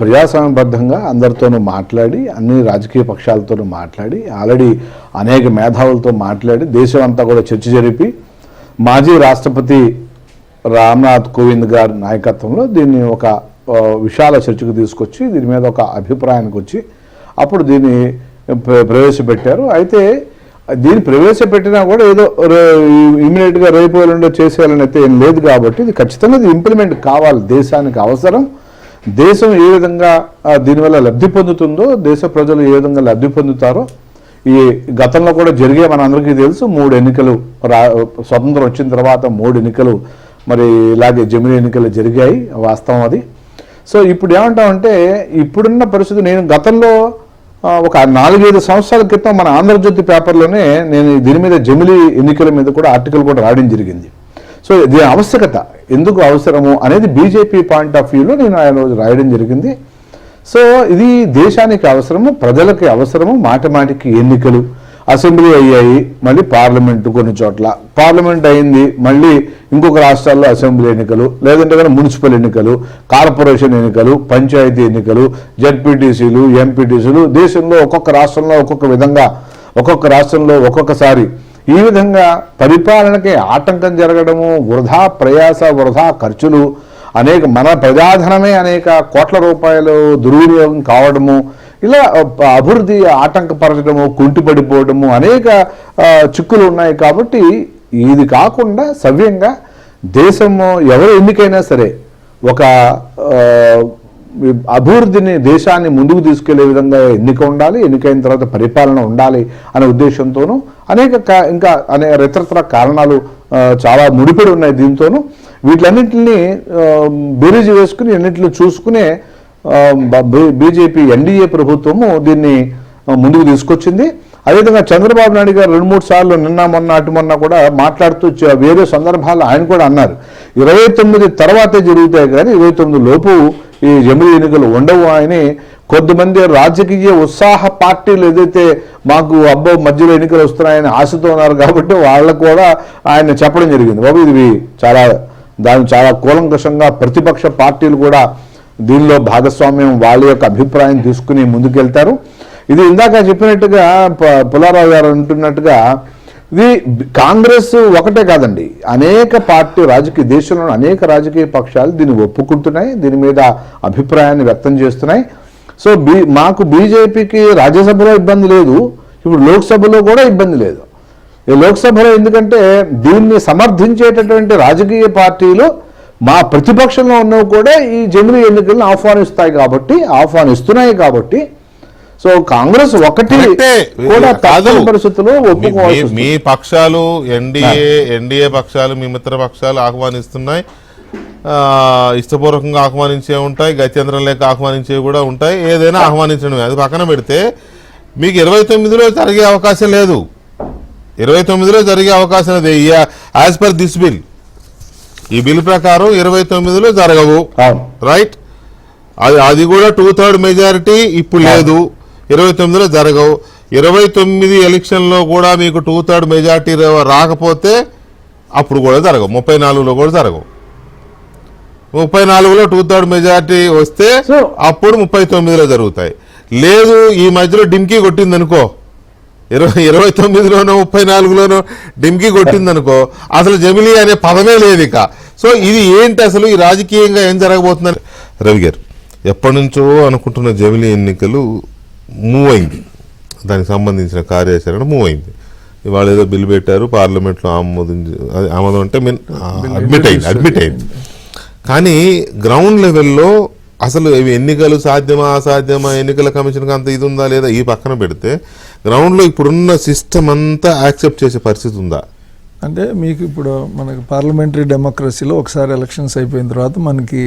ప్రజాస్వామ్యబద్ధంగా అందరితోనూ మాట్లాడి, అన్ని రాజకీయ పక్షాలతోనూ మాట్లాడి, ఆల్రెడీ అనేక మేధావులతో మాట్లాడి, దేశం అంతా కూడా చర్చ జరిపి, మాజీ రాష్ట్రపతి రామ్నాథ్ కోవింద్ గారి నాయకత్వంలో దీన్ని ఒక విశాల చర్చకు తీసుకొచ్చి దీని మీద ఒక అభిప్రాయానికి వచ్చి అప్పుడు దీన్ని ప్రవేశపెట్టారు. అయితే దీన్ని ప్రవేశపెట్టినా కూడా ఏదో ఇమీడియట్గా రేపు ఎల్లుండో చేసేయాలని అయితే ఏం లేదు. కాబట్టి ఇది ఖచ్చితంగా ఇది ఇంప్లిమెంట్ కావాలి, దేశానికి అవసరం. దేశం ఏ విధంగా దీనివల్ల లబ్ధి పొందుతుందో, దేశ ప్రజలు ఏ విధంగా లబ్ధి పొందుతారో ఈ గతంలో కూడా జరిగే మనందరికీ తెలుసు. 3 ఎన్నికలు స్వతంత్రం వచ్చిన తర్వాత 3 ఎన్నికలు మరి ఇలాగే జమిలి ఎన్నికలు జరిగాయి, వాస్తవం అది. సో ఇప్పుడు ఏమంటామంటే ఇప్పుడున్న పరిస్థితి, నేను గతంలో ఒక 4-5 సంవత్సరాల క్రితం మన ఆంధ్రజ్యోతి పేపర్లోనే నేను దీని మీద జమిలి ఎన్నికల మీద కూడా ఆర్టికల్ కూడా రాయడం జరిగింది. సో దీని ఆవశ్యకత ఎందుకు అవసరము అనేది బీజేపీ పాయింట్ ఆఫ్ వ్యూలో నేను ఆయన రోజు రాయడం జరిగింది. సో ఇది దేశానికి అవసరము, ప్రజలకి అవసరము. మాటికి ఎన్నికలు, అసెంబ్లీ అయ్యాయి, మళ్ళీ పార్లమెంటు, కొన్ని చోట్ల పార్లమెంట్ అయింది, మళ్ళీ ఇంకొక రాష్ట్రాల్లో అసెంబ్లీ ఎన్నికలు, లేదంటే కానీ మున్సిపల్ ఎన్నికలు, కార్పొరేషన్ ఎన్నికలు, పంచాయతీ ఎన్నికలు, జడ్పీటీసీలు, ఎంపీటీసీలు. దేశంలో ఒక్కొక్క రాష్ట్రంలో ఒక్కొక్క విధంగా, ఒక్కొక్క రాష్ట్రంలో ఒక్కొక్కసారి ఈ విధంగా పరిపాలనకి ఆటంకం జరగడము, వృధా ప్రయాస, వృధా ఖర్చులు, మన ప్రజాధనమే అనేక కోట్ల రూపాయలు దుర్వినియోగం కావడము, ఇలా అభివృద్ధి ఆటంకపరచడము, కుంటిపడిపోవడము, అనేక చిక్కులు ఉన్నాయి. కాబట్టి ఇది కాకుండా సవ్యంగా దేశము ఎవరు ఎన్నికైనా సరే ఒక అభివృద్ధిని, దేశాన్ని ముందుకు తీసుకెళ్లే విధంగా ఎన్నిక ఉండాలి, ఎన్నికైన తర్వాత పరిపాలన ఉండాలి అనే ఉద్దేశంతోనూ ఇంకా ఇతరత్ర కారణాలు చాలా ముడిపడి ఉన్నాయి. దీంతోనూ వీటిలన్నింటినీ బేరీజు వేసుకుని అన్నింటిని చూసుకునే బీజేపీ ఎన్డీఏ ప్రభుత్వము దీన్ని ముందుకు తీసుకొచ్చింది. అదేవిధంగా చంద్రబాబు నాయుడు గారు 2-3 సార్లు నిన్న మొన్న కూడా మాట్లాడుతూ వేరే సందర్భాల్లో ఆయన కూడా అన్నారు 29 తర్వాతే జరుగుతాయి కానీ 29 లోపు ఈ జమిలీ ఎన్నికలు ఉండవు అని కొద్దిమంది రాజకీయ ఉత్సాహ పార్టీలు ఏదైతే మాకు అబ్బో మధ్యలో ఎన్నికలు వస్తున్నాయని ఆశతో ఉన్నారు కాబట్టి వాళ్ళకు కూడా ఆయన చెప్పడం జరిగింది. బాబు ఇది దాన్ని చాలా కూలంకషంగా ప్రతిపక్ష పార్టీలు కూడా దీనిలో భాగస్వామ్యం వాళ్ళ యొక్క అభిప్రాయం తీసుకుని ముందుకెళ్తారు. ఇది ఇందాక చెప్పినట్టుగా పుల్లారావు గారు అంటున్నట్టుగా ఇది కాంగ్రెస్ ఒకటే కాదండి, అనేక దేశంలోని అనేక రాజకీయ పక్షాలు దీన్ని ఒప్పుకుంటున్నాయి, దీని మీద అభిప్రాయాన్ని వ్యక్తం చేస్తున్నాయి. సో మాకు బీజేపీకి రాజ్యసభలో ఇబ్బంది లేదు, ఇప్పుడు లోక్సభలో కూడా ఇబ్బంది లేదు. ఈ లోక్సభలో ఎందుకంటే దీన్ని సమర్థించేటటువంటి రాజకీయ పార్టీలు మా ప్రతిపక్షంలో ఉన్నవి కూడా ఈ జమిలీ ఎన్నికలను ఆహ్వానిస్తున్నాయి కాబట్టి సో కాంగ్రెస్ ఒకటి కూడా తప్పని పరిస్థితుల్లో ఒప్పుకోవాల్సి మీ పక్షాలు ఎన్డీఏ పక్షాలు మీ మిత్ర పక్షాలు ఆహ్వానిస్తున్నాయి, ఇష్టపూర్వకంగా ఆహ్వానించే ఉంటాయి, గత్యంతరం లేక ఆహ్వానించేవి కూడా ఉంటాయి. ఏదైనా ఆహ్వానించడమే. అది పక్కన పెడితే మీకు 29లో జరిగే అవకాశం లేదు. 29లో జరిగే అవకాశం లేదు యాజ్ పర్ దిస్ బిల్. ఈ బిల్ ప్రకారం 29లో జరగవు, రైట్? అది కూడా 2/3 మెజారిటీ ఇప్పుడు లేదు, 29లో జరగవు. 29 ఎలక్షన్లో కూడా మీకు 2/3 మెజారిటీ రాకపోతే అప్పుడు కూడా జరగవు. 34లో కూడా జరగవు. 34లో 2/3 మెజారిటీ వస్తే అప్పుడు 39లో జరుగుతాయి. లేదు ఈ మధ్యలో డిమ్కీ కొట్టింది అనుకో, 29లోనో 34లోనో డిమ్కీ కొట్టిందనుకో, అసలు జమిలీ అనే పదమే లేదు ఇక. సో ఇది ఏంటి అసలు ఈ రాజకీయంగా ఏం జరగబోతుందని రవి గారు ఎప్పటి నుంచో అనుకుంటున్న జమిలీ ఎన్నికలు మూవ్ అయింది, దానికి సంబంధించిన కార్యాచరణ మూవ్ అయింది. ఇవాళ ఏదో బిల్ పెట్టారు, పార్లమెంట్లో ఆమోదం అంటే అడ్మిట్ అయింది. కానీ గ్రౌండ్ లెవెల్లో అసలు ఇవి ఎన్నికలు సాధ్యమా అసాధ్యమా, ఎన్నికల కమిషన్కి అంత ఇది ఉందా లేదా ఈ పక్కన పెడితే గ్రౌండ్లో ఇప్పుడున్న సిస్టమ్ అంతా యాక్సెప్ట్ చేసే పరిస్థితి ఉందా? అంటే మీకు ఇప్పుడు మనకి పార్లమెంటరీ డెమోక్రసీలో ఒకసారి ఎలక్షన్స్ అయిపోయిన తర్వాత మనకి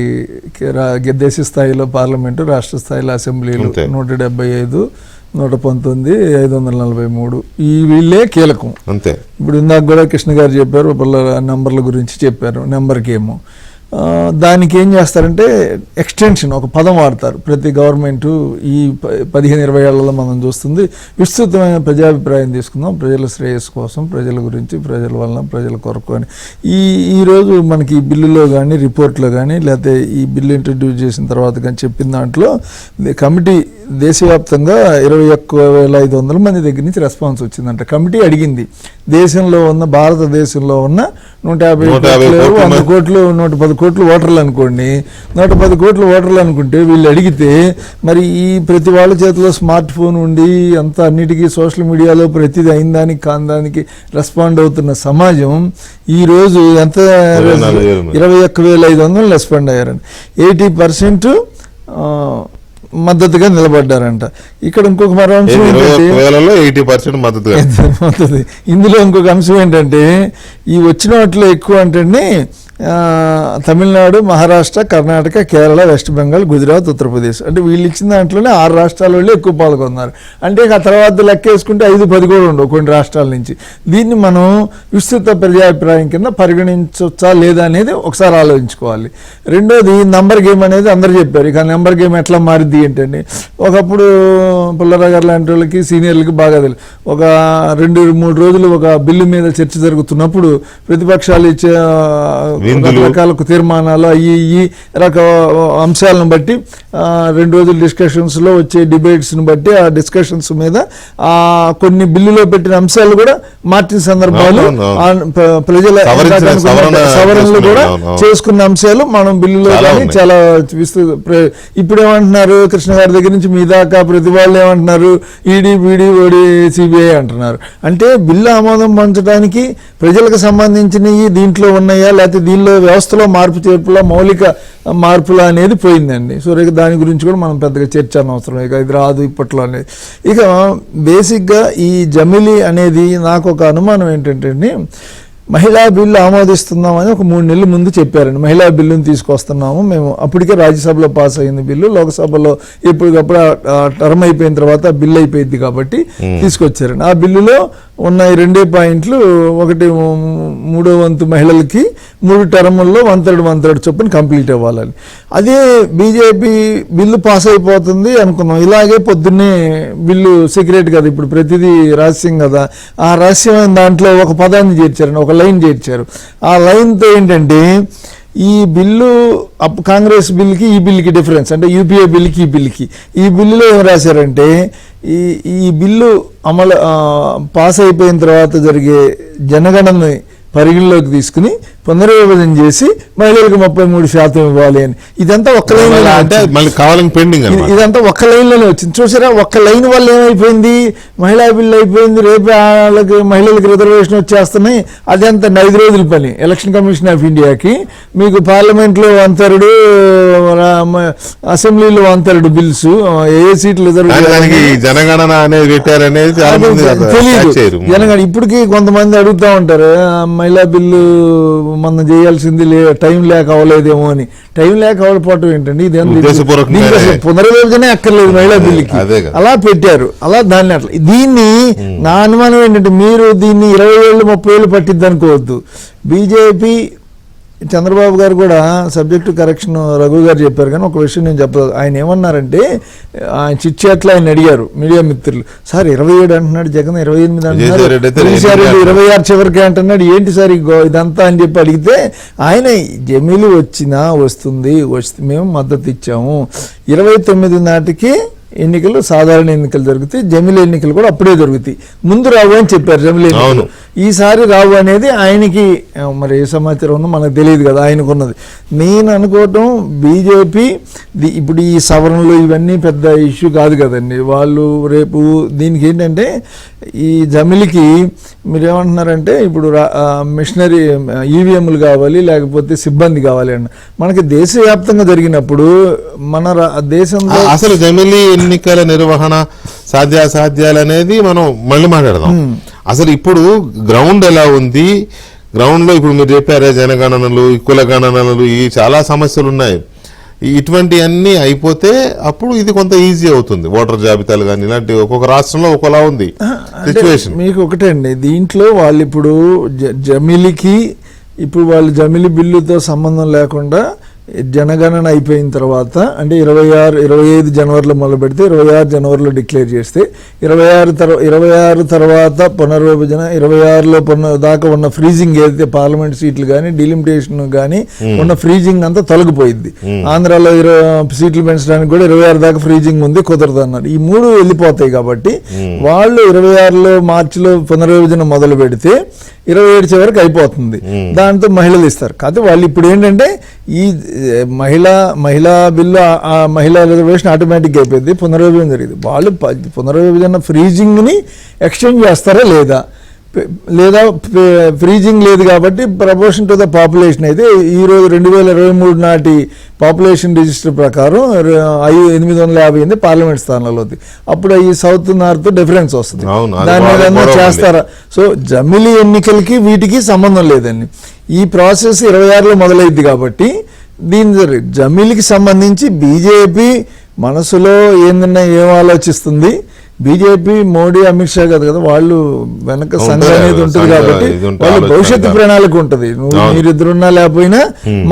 దేశ స్థాయిలో పార్లమెంటు, రాష్ట్ర స్థాయిలో అసెంబ్లీలు 175, 119, 543 ఈ వీళ్ళే కీలకం అంతే. ఇప్పుడు ఇందాక కూడా కృష్ణ గారు చెప్పారు, నంబర్ల గురించి చెప్పారు, నెంబర్కి ఏమో దానికి ఏం చేస్తారంటే ఎక్స్టెన్షన్ ఒక పదం వాడతారు. ప్రతి గవర్నమెంటు ఈ 15-20 ఏళ్లలో మనం చూస్తుంది విస్తృతమైన ప్రజాభిప్రాయం తీసుకుందాం, ప్రజల శ్రేయస్సు కోసం, ప్రజల గురించి, ప్రజల వలన, ప్రజల కొరకు అని. ఈరోజు మనకి ఈ బిల్లులో కానీ రిపోర్ట్లో కానీ లేకపోతే ఈ బిల్లు ఇంట్రడ్యూస్ చేసిన తర్వాత కానీ చెప్పిన దాంట్లో కమిటీ దేశవ్యాప్తంగా 21,500 మంది దగ్గర నుంచి రెస్పాన్స్ వచ్చిందంట. కమిటీ అడిగింది దేశంలో ఉన్న భారతదేశంలో ఉన్న 150 కోట్లు, 100 కోట్లు, 110 కోట్లు ఓటర్లు అనుకోండి. 110 కోట్లు ఓటర్లు అనుకుంటే వీళ్ళు అడిగితే మరి ఈ ప్రతి వాళ్ళ చేతిలో స్మార్ట్ ఫోన్ ఉండి అంతా అన్నిటికీ సోషల్ మీడియాలో ప్రతిదీ అయిన దానికి కాని దానికి రెస్పాండ్ అవుతున్న సమాజం ఈరోజు ఎంత 21,500 రెస్పాండ్ అయ్యారండి. 80% మద్దతుగా నిలబడ్డారంట. ఇక్కడ ఇంకొక మరో అంశం ఏంటంటే ఇందులో ఇంకొక అంశం ఏంటంటే ఈ వచ్చిన వాటిలో ఎక్కువ అంటే తమిళనాడు, మహారాష్ట్ర, కర్ణాటక, కేరళ, వెస్ట్ బెంగాల్, గుజరాత్, ఉత్తరప్రదేశ్ అంటే వీళ్ళు ఇచ్చిన దాంట్లోనే 6 రాష్ట్రాల వాళ్ళు ఎక్కువ పాల్గొన్నారు. అంటే ఆ తర్వాత లెక్కేసుకుంటే 5-10 కూడా ఉండవు కొన్ని రాష్ట్రాల నుంచి. దీన్ని మనం విస్తృత ప్రజాభిప్రాయం కింద పరిగణించవచ్చా లేదా అనేది ఒకసారి ఆలోచించుకోవాలి. రెండోది నంబర్ గేమ్ అనేది అందరు చెప్పారు. ఇక నంబర్ గేమ్ ఎట్లా మారిద్ది ఏంటండి, ఒకప్పుడు పుల్లారావు గారు లాంటి వాళ్ళకి సీనియర్లకి బాగా తెలుసు. ఒక 2-3 రోజులు ఒక బిల్లు మీద చర్చ జరుగుతున్నప్పుడు ప్రతిపక్షాలు ఇచ్చే రకరకాల తీర్మానాలు ఈ అంశాలను బట్టి 2 రోజుల డిస్కషన్స్లో వచ్చే డిబేట్స్ని బట్టి ఆ డిస్కషన్స్ మీద కొన్ని బిల్లులో పెట్టిన అంశాలు కూడా మార్చిన సందర్భాలు, ప్రజల సవరణలు కూడా చేసుకున్న అంశాలు మనం బిల్లులో కానీ చాలా ఇప్పుడు ఏమంటున్నారు, కృష్ణ గారి దగ్గర నుంచి మీ దాకా ప్రతి వాళ్ళు ఏమంటున్నారు, ఈడీ, బీడీ, ఓడి, సిబిఐ అంటున్నారు. అంటే బిల్లు ఆమోదం పంచడానికి ప్రజలకు సంబంధించినవి దీంట్లో ఉన్నాయా లేకపోతే దీనిలో వ్యవస్థలో మార్పు చేర్పుల మౌలిక మార్పులు అనేది పోయిందండి. సో దాని గురించి కూడా మనం పెద్దగా చర్చ అనవసరం, ఇక ఇది రాదు ఇప్పట్లో అనేది. ఇక బేసిక్గా ఈ జమిలీ అనేది నాకు ఒక అనుమానం ఏంటంటే మహిళా బిల్లు ఆమోదిస్తున్నామని ఒక 3 నెలల ముందు చెప్పారండి. మహిళా బిల్లుని తీసుకొస్తున్నాము మేము, అప్పటికే రాజ్యసభలో పాస్ అయింది బిల్లు, లోక్సభలో ఎప్పటికప్పుడు టర్మ్ అయిపోయిన తర్వాత బిల్లు అయిపోయింది కాబట్టి తీసుకొచ్చారండి. ఆ బిల్లులో ఉన్న ఈ 2 పాయింట్లు, ఒకటి 3వ వంతు మహిళలకి 3 టర్ముల్లో 1/3 చొప్పున కంప్లీట్ అవ్వాలని. అదే బీజేపీ బిల్లు పాస్ అయిపోతుంది అనుకున్నాం. ఇలాగే పొద్దున్నే బిల్లు సీక్రెట్ కదా, ఇప్పుడు ప్రతిదీ రహస్యం కదా, ఆ రహస్యమైన దాంట్లో ఒక పదాన్ని చేర్చారు, ఒక లైన్ చేర్చారు. ఆ లైన్తో ఏంటంటే ఈ బిల్లు కాంగ్రెస్ బిల్కి ఈ బిల్లుకి డిఫరెన్స్, అంటే యూపీఏ బిల్లుకి ఈ బిల్లుకి, ఈ బిల్లులో ఏం రాశారంటే ఈ బిల్లు పాస్ అయిపోయిన తర్వాత జరిగే జనగణనని పరిగణలోకి తీసుకుని పునర్విభజన చేసి మహిళలకు 33% ఇవ్వాలి అని. ఇదంతా ఒక్క లైన్, ఇదంతా ఒక్క లైన్లోనే వచ్చింది. చూసారా, ఒక్క లైన్ వల్ల ఏమైపోయింది, మహిళా బిల్లు అయిపోయింది, రేపు మహిళలకు రిజర్వేషన్ వచ్చేస్తున్నాయి. అదంతా 5 రోజుల పని. ఎలక్షన్ కమిషన్ ఆఫ్ ఇండియాకి మీకు పార్లమెంట్లో 1/3, అసెంబ్లీలో 1/3 బిల్స్, ఏ సీట్లు జనగణన అనేది పెట్టారనేది తెలియదు. జనగణన ఇప్పటికీ కొంతమంది అడుగుతూ ఉంటారు, మహిళా బిల్లు మనం చేయాల్సింది టైం లేక అవ్వలేదేమో అని. టైం లేక అవ్వకపోవటం ఏంటండి, ఇది పునర్విభజనే అక్కర్లేదు మహిళా బిల్లుకి, అలా పెట్టారు. అలా దాన్ని అట్లా దీన్ని నా అనుమానం ఏంటంటే, మీరు దీన్ని 20 ఏళ్ళు 30 ఏళ్ళు పట్టిద్ది అనుకోవద్దు. బీజేపీ చంద్రబాబు గారు కూడా సబ్జెక్టు కరెక్షన్ రఘు గారు చెప్పారు, కానీ ఒక విషయం నేను చెప్పదు. ఆయన ఏమన్నారంటే, ఆయన చిట్చాట్లో ఆయన అడిగారు మీడియా మిత్రులు, సార్ 27 అంటున్నాడు, జగన్ 28 అంటున్నాడు, 26 చివరికి అంటున్నాడు, ఏంటి సార్ ఇదంతా అని చెప్పి అడిగితే, ఆయన జమీలు వచ్చినా వస్తుంది, మేము మద్దతు ఇచ్చాము, 29 నాటికి ఎన్నికలు, సాధారణ ఎన్నికలు జరుగుతాయి, జమిలి ఎన్నికలు కూడా అప్పుడే జరుగుతాయి, ముందు రావు అని చెప్పారు జమిలి ఎన్నికలు. ఈసారి రావు అనేది ఆయనకి మరి ఏ సమాచారం ఉందో మనకు తెలియదు కదా, ఆయనకున్నది. నేను అనుకోవటం బీజేపీ ఇప్పుడు ఈ సవరణలు ఇవన్నీ పెద్ద ఇష్యూ కాదు కదండి. వాళ్ళు రేపు దీనికి ఏంటంటే, ఈ జమిలికి మీరేమంటున్నారంటే, ఇప్పుడు మిషనరీ ఈవీఎంలు కావాలి, లేకపోతే సిబ్బంది కావాలి అన్న. మనకి దేశవ్యాప్తంగా జరిగినప్పుడు మన దేశంలో అసలు జమిలి ఎన్నికల నిర్వహణ సాధ్యాసాధ్యాలు అనేది మనం మళ్ళీ మాట్లాడదాం. అసలు ఇప్పుడు గ్రౌండ్ ఎలా ఉంది, గ్రౌండ్ లో ఇప్పుడు మీరు చెప్పారే జనగణనలు, కుల గణనలు, ఈ చాలా సమస్యలు ఉన్నాయి. ఇటువంటి అన్ని అయిపోతే అప్పుడు ఇది కొంత ఈజీ అవుతుంది. ఓటర్ జాబితాలు కానీ ఇలాంటి ఒక్కొక్క రాష్ట్రంలో ఒకలా ఉంది సిచ్యువేషన్. మీకు ఒకటే అండి, దీంట్లో వాళ్ళు ఇప్పుడు జమిలికి ఇప్పుడు వాళ్ళు జమిలి బిల్లుతో సంబంధం లేకుండా జనగణన అయిపోయిన తర్వాత, అంటే 25 జనవరిలో మొదలు పెడితే 26 జనవరిలో డిక్లేర్ చేస్తే 26 తర్వాత పునర్విభజన, 26లో దాకా ఉన్న ఫ్రీజింగ్ ఏదైతే పార్లమెంట్ సీట్లు కానీ డిలిమిటేషన్ కానీ ఉన్న ఫ్రీజింగ్ అంతా తొలగిపోయింది. ఆంధ్రాలో సీట్లు పెంచడానికి కూడా 26 దాకా ఫ్రీజింగ్ ఉంది, కుదరదు అన్నారు. ఈ 3 వెళ్ళిపోతాయి కాబట్టి వాళ్ళు 26లో మార్చిలో పునర్విభజన మొదలు పెడితే 27 చివరికి అయిపోతుంది. దాంతో మహిళలు ఇస్తారు. కాకపోతే వాళ్ళు ఇప్పుడు ఏంటంటే, ఈ మహిళా బిల్లు, మహిళా రిజర్వేషన్ ఆటోమేటిక్గా అయిపోయింది, పునర్విభజన జరిగింది. వాళ్ళు పునర్విభజన ఫ్రీజింగ్ని ఎక్స్టెండ్ చేస్తారా లేదా ఫ్రీజింగ్ లేదు కాబట్టి ప్రపోర్షన్ టు ద పాపులేషన్ అయితే ఈరోజు 2023 నాటి పాపులేషన్ రిజిస్టర్ ప్రకారం 858 పార్లమెంట్ స్థానాల్లో ఉంది. అప్పుడు ఈ సౌత్ నార్త్ డిఫరెన్స్ వస్తుంది, దాని మీద చేస్తారా? సో జమిలి ఎన్నికలకి వీటికి సంబంధం లేదండి. ఈ ప్రాసెస్ 26లో మొదలైంది కాబట్టి దీని జమిలికి సంబంధించి బీజేపీ మనసులో ఏందన్నా ఏం ఆలోచిస్తుంది, బీజేపీ మోడీ అమిత్ షా కాదు కదా, వాళ్ళు వెనక సంఘం అనేది ఉంటుంది కాబట్టి వాళ్ళ భవిష్యత్తు ప్రణాళిక ఉంటుంది. మీరిద్దరున్నా లేకపోయినా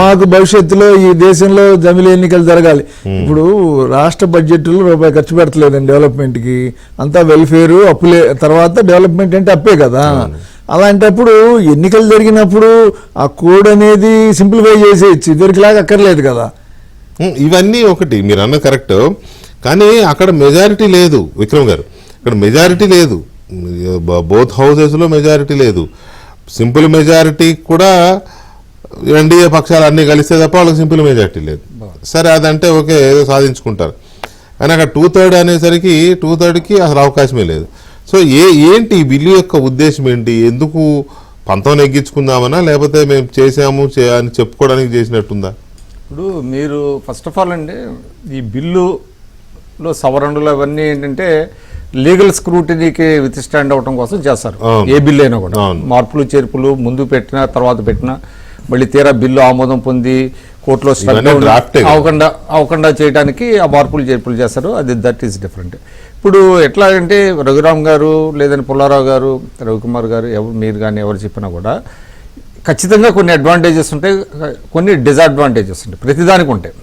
మాకు భవిష్యత్తులో ఈ దేశంలో జమిలి ఎన్నికలు జరగాలి. ఇప్పుడు రాష్ట్ర బడ్జెట్లో రూపాయి ఖర్చు పెడతలేదండి డెవలప్మెంట్ కి, అంతా వెల్ఫేర్, అప్పులే. తర్వాత డెవలప్మెంట్ అంటే అప్పే కదా. అలాంటప్పుడు ఎన్నికలు జరిగినప్పుడు ఆ కోడ్ అనేది సింప్లిఫై చేసేయచ్చు, ఇదివరకులాగా అక్కర్లేదు కదా. ఇవన్నీ ఒకటి మీరు అన్నది కరెక్ట్, కానీ అక్కడ మెజారిటీ లేదు విక్రమ్ గారు, ఇక్కడ మెజారిటీ లేదు, బోత్ హౌసెస్లో మెజారిటీ లేదు. సింపుల్ మెజారిటీ కూడా ఎన్డీఏ పక్షాలు అన్నీ కలిస్తే తప్ప వాళ్ళకి సింపుల్ మెజారిటీ లేదు. సరే అదంటే ఓకే, ఏదో సాధించుకుంటారు, కానీ అక్కడ 2/3 అనేసరికి 2/3కి అసలు అవకాశమే లేదు. సో ఏంటి బిల్లు యొక్క ఉద్దేశం ఏంటి? ఎందుకు పంతం నెగ్గించుకుందామనా, లేకపోతే మేము చేసాము అని చెప్పుకోవడానికి చేసినట్టుందా? ఇప్పుడు మీరు ఫస్ట్ ఆఫ్ ఆల్ అండి, ఈ బిల్లులో సవరణలు అవన్నీ ఏంటంటే లీగల్ స్క్రూటినీకి విత్ స్టాండ్ అవడం కోసం చేస్తారు. ఏ బిల్లు అయినా కూడా మార్పులు చేర్పులు ముందు పెట్టినా తర్వాత పెట్టినా మళ్ళీ తీరా బిల్లు ఆమోదం పొంది కోర్టులో అవకుండా చేయడానికి ఆ మార్పులు చేర్పులు చేస్తారు. అది దట్ ఈస్ డిఫరెంట్. ఇప్పుడు ఎట్లా అంటే రఘురామ్ గారు లేదంటే పుల్లారావు గారు రవికుమార్ గారు మీరు కానీ ఎవరు చెప్పినా కూడా ఖచ్చితంగా కొన్ని అడ్వాంటేజెస్ ఉంటాయి, కొన్ని డిసడ్వాంటేజెస్ ఉంటాయి, ప్రతిదానికి ఉంటాయి.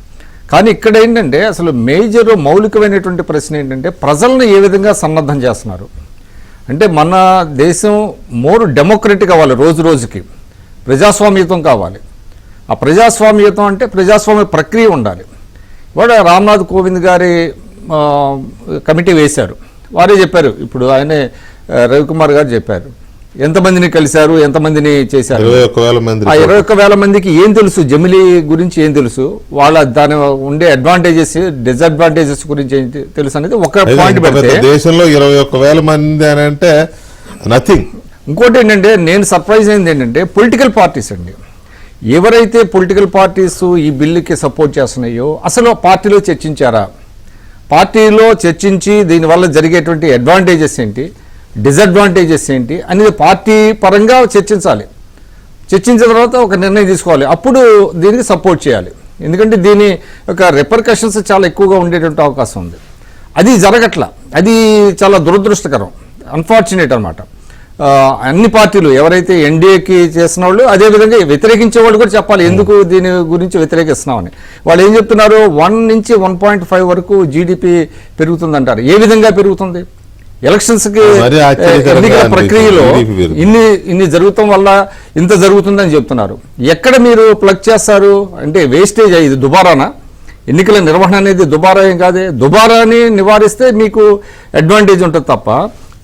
కానీ ఇక్కడ ఏంటంటే అసలు మేజర్ మౌలికమైనటువంటి ప్రశ్న ఏంటంటే ప్రజలను ఏ విధంగా సన్నద్ధం చేస్తున్నారు. అంటే మన దేశం మోర్ డెమోక్రటిక్ అవ్వాలి, రోజు రోజుకి ప్రజాస్వామ్యతం కావాలి. ఆ ప్రజాస్వామ్యతం అంటే ప్రజాస్వామ్య ప్రక్రియ ఉండాలి. ఇవాళ రామ్నాథ్ కోవింద్ గారి కమిటీ వేశారు, వారే చెప్పారు. ఇప్పుడు ఆయనే రవికుమార్ గారు చెప్పారు ఎంతమందిని కలిశారు, ఎంతమందిని చేశారు. 21,000 మందికి ఏం తెలుసు, జమిలీ గురించి ఏం తెలుసు, వాళ్ళ దాని ఉండే అడ్వాంటేజెస్ డిసడ్వాంటేజెస్ గురించి ఏం తెలుసు అనేది ఒక పాయింట్ పెడితే దేశంలో 21,000 మంది అని అంటే నథింగ్. ఇంకోటి ఏంటంటే నేను సర్ప్రైజ్ అయింది ఏంటంటే పొలిటికల్ పార్టీస్ అండి, ఎవరైతే పొలిటికల్ పార్టీస్ ఈ బిల్లుకి సపోర్ట్ చేస్తున్నాయో అసలు పార్టీలో చర్చించారా, పార్టీలో చర్చించి దీనివల్ల జరిగేటువంటి అడ్వాంటేజెస్ ఏంటి, డిసడ్వాంటేజెస్ ఏంటి అనేది పార్టీ పరంగా చర్చించాలి. చర్చించిన తర్వాత ఒక నిర్ణయం తీసుకోవాలి, అప్పుడు దీనికి సపోర్ట్ చేయాలి. ఎందుకంటే దీని యొక్క రిపర్కషన్స్ చాలా ఎక్కువగా ఉండేటువంటి అవకాశం ఉంది. అది జరగట్ల, అది చాలా దురదృష్టకరం, అన్ఫార్చునేట్ అనమాట. అన్ని పార్టీలు ఎవరైతే ఎన్డీఏకి చేసిన వాళ్ళు అదేవిధంగా వ్యతిరేకించే వాళ్ళు కూడా చెప్పాలి ఎందుకు దీని గురించి వ్యతిరేకిస్తున్నామని. వాళ్ళు ఏం చెప్తున్నారు, 1 నుంచి 1.5 వరకు జీడిపి పెరుగుతుందంటారు. ఏ విధంగా పెరుగుతుంది? ఎలక్షన్స్కి ఎన్నికల ప్రక్రియలో ఇన్ని జరుగుతాం వల్ల ఇంత జరుగుతుందని చెప్తున్నారు. ఎక్కడ మీరు ప్లగ్ చేస్తారు అంటే వేస్టేజ్. ఇది దుబారానా? ఎన్నికల నిర్వహణ అనేది దుబారా ఏం కాదే. దుబారాని నివారిస్తే మీకు అడ్వాంటేజ్ ఉంటుంది తప్ప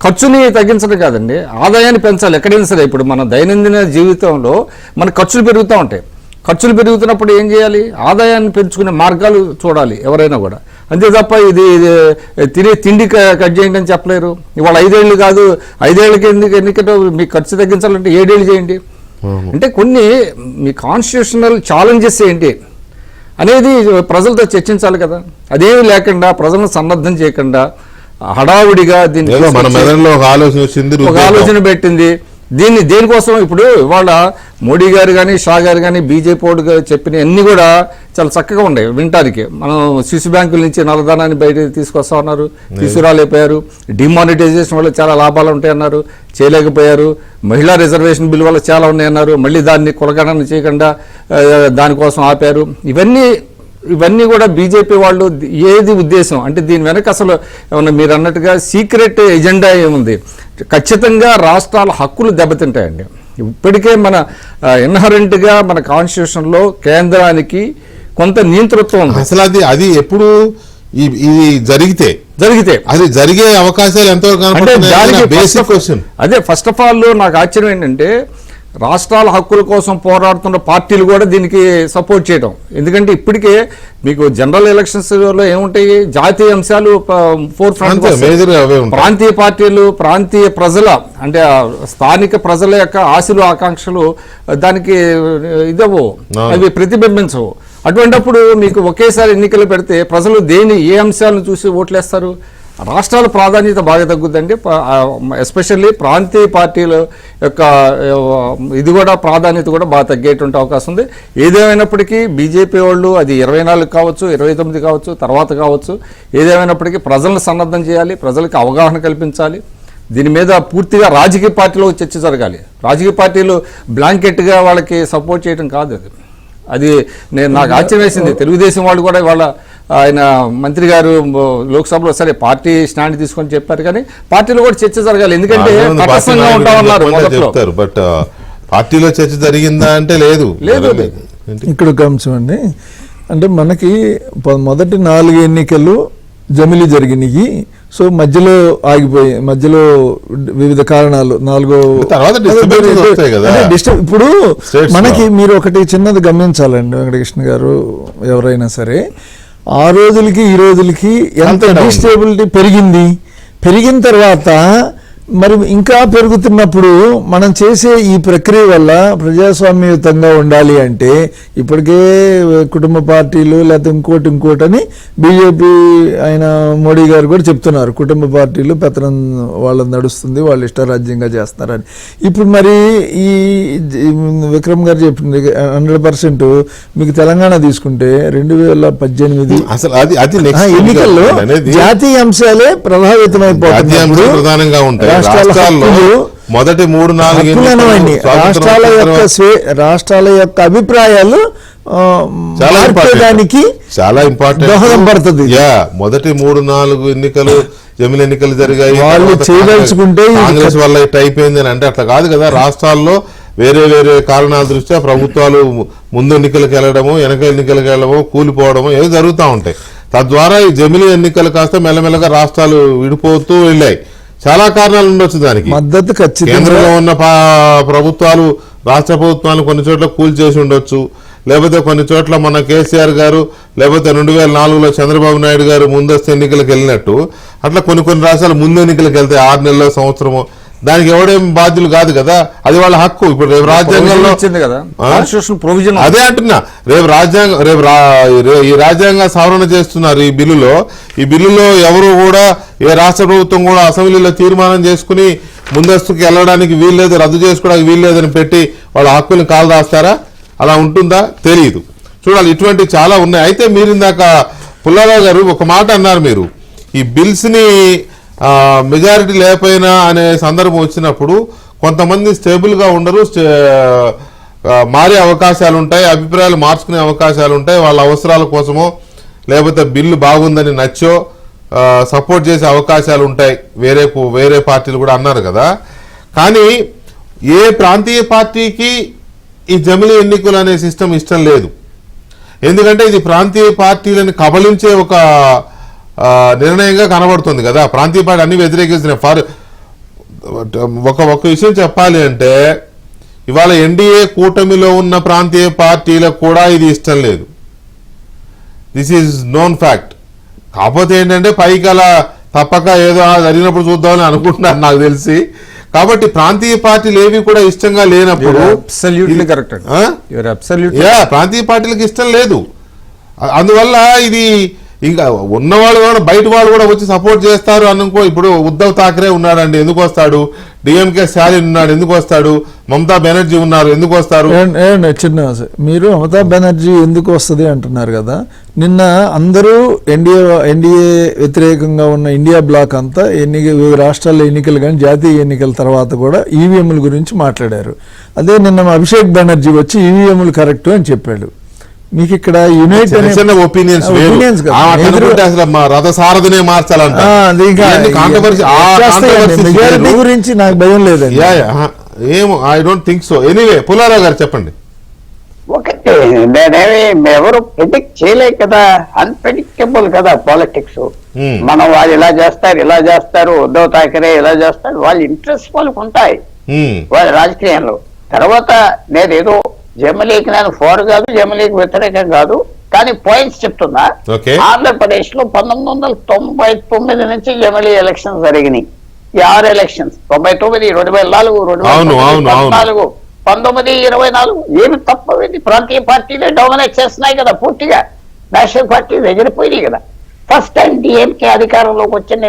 ఖర్చుని తగ్గించడం కాదండి, ఆదాయాన్ని పెంచాలి ఎక్కడైనా సరే. ఇప్పుడు మన దైనందిన జీవితంలో మన ఖర్చులు పెరుగుతూ ఉంటాయి. ఖర్చులు పెరుగుతున్నప్పుడు ఏం చేయాలి? ఆదాయాన్ని పెంచుకునే మార్గాలు చూడాలి ఎవరైనా కూడా. అంతే తప్ప ఇది తినే తిండి కట్ చేయండి అని చెప్పలేరు. ఇవాళ 5 ఏళ్ళు కాదు, 5 ఏళ్ళకి ఎన్నికట మీ ఖర్చు తగ్గించాలంటే 7 ఏళ్ళు చేయండి. అంటే కొన్ని మీ కాన్స్టిట్యూషనల్ ఛాలెంజెస్ ఏంటి అనేది ప్రజలతో చర్చించాలి కదా. అదేమి లేకుండా ప్రజలను సన్నద్ధం చేయకుండా హడావుడిగా దీన్ని ఒక ఆలోచన పెట్టింది. దేనికోసం ఇప్పుడు ఇవాళ మోడీ గారు కానీ షా గారు కానీ బీజేపీ వాడు చెప్పిన అన్ని కూడా చాలా చక్కగా ఉన్నాయి వినటానికి. మనం శిశు బ్యాంకుల నుంచి నల్లధనాన్ని బయట తీసుకొస్తా ఉన్నారు, తీసుకురాలేకపోయారు. డిమానిటైజేషన్ వల్ల చాలా లాభాలు ఉంటాయన్నారు, చేయలేకపోయారు. మహిళా రిజర్వేషన్ బిల్ వల్ల చాలా ఉన్నాయన్నారు, మళ్ళీ దాన్ని కులగణన చేయకుండా దానికోసం ఆపారు. ఇవన్నీ కూడా బీజేపీ వాళ్ళు ఏది ఉద్దేశం అంటే దీని వెనక అసలు ఏమన్నా మీరు అన్నట్టుగా సీక్రెట్ ఎజెండా ఏముంది? ఖచ్చితంగా రాష్ట్రాల హక్కులు దెబ్బతింటాయండి. ఇప్పటికే మన ఇన్హరెంట్గా మన కాన్స్టిట్యూషన్లో కేంద్రానికి కొంత నియంతృత్వం ఉంది. అసలు అది ఎప్పుడు ఇది జరిగితే అది జరిగే అవకాశాలు ఎంతవరకు అంటే అదే ఫస్ట్ ఆఫ్ ఆల్ నాకు ఆశ్చర్యం ఏంటంటే రాష్ట్రాల హక్కుల కోసం పోరాడుతున్న పార్టీలు కూడా దీనికి సపోర్ట్ చేయడం. ఎందుకంటే ఇప్పటికే మీకు జనరల్ ఎలక్షన్స్ లో ఏముంటాయి, జాతీయ అంశాలు ఫోర్ ఫ్రంట్, ప్రాంతీయ పార్టీలు ప్రాంతీయ ప్రజల అంటే స్థానిక ప్రజల యొక్క ఆశలు ఆకాంక్షలు దానికి ఇదవు, అవి ప్రతిబింబించవు. అటువంటిప్పుడు మీకు ఒకేసారి ఎన్నికలు పెడితే ప్రజలు ఏ అంశాలను చూసి ఓట్లేస్తారు? రాష్ట్రాల ప్రాధాన్యత బాగా తగ్గుద్దండి. ఎస్పెషల్లీ ప్రాంతీయ పార్టీల యొక్క ఇది కూడా ప్రాధాన్యత కూడా బాగా తగ్గేటువంటి అవకాశం ఉంది. ఏదేమైనప్పటికీ బీజేపీ వాళ్ళు అది 24 కావచ్చు, 29 కావచ్చు, తర్వాత కావచ్చు, ఏదేమైనప్పటికీ ప్రజలను సన్నద్ధం చేయాలి, ప్రజలకు అవగాహన కల్పించాలి. దీని మీద పూర్తిగా రాజకీయ పార్టీలో చర్చ జరగాలి. రాజకీయ పార్టీలు బ్లాంకెట్గా వాళ్ళకి సపోర్ట్ చేయడం కాదు. అది నాకు ఆశ్చర్యం వేసింది. తెలుగుదేశం వాళ్ళు కూడా ఇవాళ ఆయన మంత్రి గారు లోక్సభలో సరే పార్టీ స్టాండ్ తీసుకొని చెప్పారు, కానీ పార్టీలో కూడా చర్చ జరగాలి. ఎందుకంటే తటస్థంగా ఉంటామన్నారు చెప్తారు, బట్ పార్టీలో చర్చ జరిగిందా అంటే లేదు. ఇక్కడ ఒక అంశం అండి, అంటే మనకి మొదటి 4 ఎన్నికలు జమిలీ జరిగినాయి. సో మధ్యలో ఆగిపోయి, మధ్యలో వివిధ కారణాలు 4 ఇప్పుడు మనకి మీరు ఒకటి చిన్నది గమనించాలండి వెంకటకృష్ణ గారు, ఎవరైనా సరే ఆ రోజులకి ఈ రోజులకి ఎంత డిస్టేబిలిటీ పెరిగిన తర్వాత మరి ఇంకా పెరుగుతున్నప్పుడు మనం చేసే ఈ ప్రక్రియ వల్ల ప్రజాస్వామ్యయుతంగా ఉండాలి అంటే ఇప్పటికే కుటుంబ పార్టీలు లేకపోతే ఇంకోటి అని బీజేపీ ఆయన మోడీ గారు కూడా చెప్తున్నారు, కుటుంబ పార్టీలు పెత్తనం వాళ్ళని నడుస్తుంది, వాళ్ళు ఇష్టారాజ్యంగా చేస్తున్నారని. ఇప్పుడు మరి ఈ విక్రమ్ గారు చెప్పింది 100% మీకు తెలంగాణ తీసుకుంటే 2018 అసలు అది ఎన్నికల్లో జాతీయ అంశాలే ప్రభావితమైపోతున్నాయి. ప్రధానంగా ఉంటాయి రాష్ట్రాల్లో. మొదటి 3-4 రాష్ట్రాల యొక్క అభిప్రాయాలు చాలా ఇంపార్టెంట్ దోహదం పడుతుంది. మొదటి 3-4 ఎన్నికలు జమిలి ఎన్నికలు జరిగాయి, వాళ్ళు చేయదలుచుకుంటే కాంగ్రెస్ వల్ల ఇట్ అయిపోయింది అని అంటే అట్లా కాదు కదా. రాష్ట్రాల్లో వేరే వేరే కారణాల దృష్ట్యా ప్రభుత్వాలు ముందు ఎన్నికలకు వెళ్ళడము, వెనక ఎన్నికలకు వెళ్ళడము, కూలిపోవడము ఏదో జరుగుతూ ఉంటాయి. తద్వారా ఈ జమిలి ఎన్నికలు కాస్త మెల్లమెల్లగా రాష్ట్రాలు విడిపోతూ వెళ్ళాయి. చాలా కారణాలు ఉండొచ్చు దానికి. మద్దతు కేంద్రంలో ఉన్న ప్రభుత్వాలు రాష్ట్ర ప్రభుత్వాలు కొన్ని చోట్ల కూల్చేసి ఉండొచ్చు, లేకపోతే కొన్ని చోట్ల మన కేసీఆర్ గారు లేకపోతే 2004లో చంద్రబాబు నాయుడు గారు ముందస్తు ఎన్నికలకు వెళ్ళినట్టు అట్లా కొన్ని రాష్ట్రాలు ముందు ఎన్నికలకు వెళ్తే 6 నెలల సంవత్సరము, దానికి ఎవడేం బాధ్యులు కాదు కదా, అది వాళ్ళ హక్కు. ఇప్పుడు రేపు రాజ్యాంగంలో అదే అంటున్నా, ఈ రాజ్యాంగ సవరణ చేస్తున్నారు ఈ బిల్లులో ఎవరు కూడా ఏ రాష్ట్ర ప్రభుత్వం కూడా అసెంబ్లీలో తీర్మానం చేసుకుని ముందస్తుకి వెళ్ళడానికి వీల్లేదు, రద్దు చేసుకోవడానికి వీల్లేదని పెట్టి వాళ్ళ హక్కుని కాలు రాస్తారా? అలా ఉంటుందా? తెలియదు. చూడాలి, ఇటువంటి చాలా ఉన్నాయి. అయితే మీరు ఇందాక పుల్లారావు గారు ఒక మాట అన్నారు, మీరు ఈ బిల్స్ ని మెజారిటీ లేకపోయినా అనే సందర్భం వచ్చినప్పుడు కొంతమంది స్టేబుల్ గా ఉండరు, మారే అవకాశాలు ఉంటాయి, అభిప్రాయాలు మార్చుకునే అవకాశాలు ఉంటాయి, వాళ్ళ అవసరాల కోసమో లేకపోతే బిల్లు బాగుందని నచ్చో సపోర్ట్ చేసే అవకాశాలు ఉంటాయి వేరే పార్టీలు కూడా అన్నారు కదా. కానీ ఏ ప్రాంతీయ పార్టీకి ఈ జమిలి ఎన్నికలు అనే సిస్టమ్ ఇష్టం లేదు. ఎందుకంటే ఇది ప్రాంతీయ పార్టీలను కబలించే ఒక నిర్ణయంగా కనబడుతుంది కదా. ప్రాంతీయ పార్టీ అన్ని వ్యతిరేకిస్తున్నాయి. ఒక విషయం చెప్పాలి అంటే ఇవాళ ఎన్డీఏ కూటమిలో ఉన్న ప్రాంతీయ పార్టీలకు కూడా ఇది ఇష్టం లేదు. This is known fact. కాకపోతే ఏంటంటే పైకి అలా తప్పక ఏదో జరిగినప్పుడు చూద్దామని అనుకుంటున్నారు నాకు తెలిసి. కాబట్టి ప్రాంతీయ పార్టీలు ఏవి కూడా ఇష్టంగా లేనప్పుడు ప్రాంతీయ పార్టీలకు ఇష్టం లేదు. అందువల్ల ఇది ఇంకా ఉన్నవాళ్ళు కూడా బయట వాళ్ళు కూడా వచ్చి సపోర్ట్ చేస్తారు అనుకో. ఇప్పుడు ఉద్ధవ్ ఠాక్రే ఉన్నాడండి, ఎందుకు వస్తాడు? డిఎంకే స్టాలిన్ ఉన్నాడు, ఎందుకు వస్తాడు? మమతా బెనర్జీ ఉన్నారు, ఎందుకు వస్తారు? చిన్న మీరు మమతా బెనర్జీ ఎందుకు వస్తుంది అంటున్నారు కదా. నిన్న అందరూ ఎన్డీఏ వ్యతిరేకంగా ఉన్న ఇండియా బ్లాక్ అంతా రాష్ట్రాల్లో ఎన్నికలు కానీ జాతీయ ఎన్నికల తర్వాత కూడా ఈవీఎంల గురించి మాట్లాడారు. అదే నిన్న అభిషేక్ బెనర్జీ వచ్చి ఈవీఎంలు కరెక్ట్ అని చెప్పాడు. మీకు ఇక్కడ రథసారథినే మార్చాలంట గురించి నాకు భయం లేదండి. ఏమో I don't think so. Anyway Pullarao గారు చెప్పండి. ఒకటి నేనేమి ఎవరు ప్రిడిక్ట్ చేయలే కదా, అన్ప్రెడిక్టబుల్ కదా పాలిటిక్స్. మనం వాళ్ళు ఇలా చేస్తారు ఉద్ధవ్ ఠాకరే ఇలా చేస్తారు, వాళ్ళ ఇంట్రెస్ట్ వాళ్ళకు ఉంటాయి వాళ్ళ రాజకీయంలో. తర్వాత నేనేదో జమిలీకి నేను ఫోర్ కాదు, జమిలీకి వ్యతిరేకం కాదు, కానీ పాయింట్స్ చెప్తున్నా. ఆంధ్రప్రదేశ్ లో 1999 నుంచి జమిలీ ఎలక్షన్స్ జరిగినాయి. ఈ 6 ఎలక్షన్స్ 99, 2004, 2014, 19, 24 ఏమి తప్పవేది? ప్రాంతీయ పార్టీలే డామినేట్ చేస్తున్నాయి కదా పూర్తిగా. నేషనల్ పార్టీలు ఎగిరిపోయినాయి కదా. ఫస్ట్ టైం డిఎంకే అధికారంలోకి వచ్చింది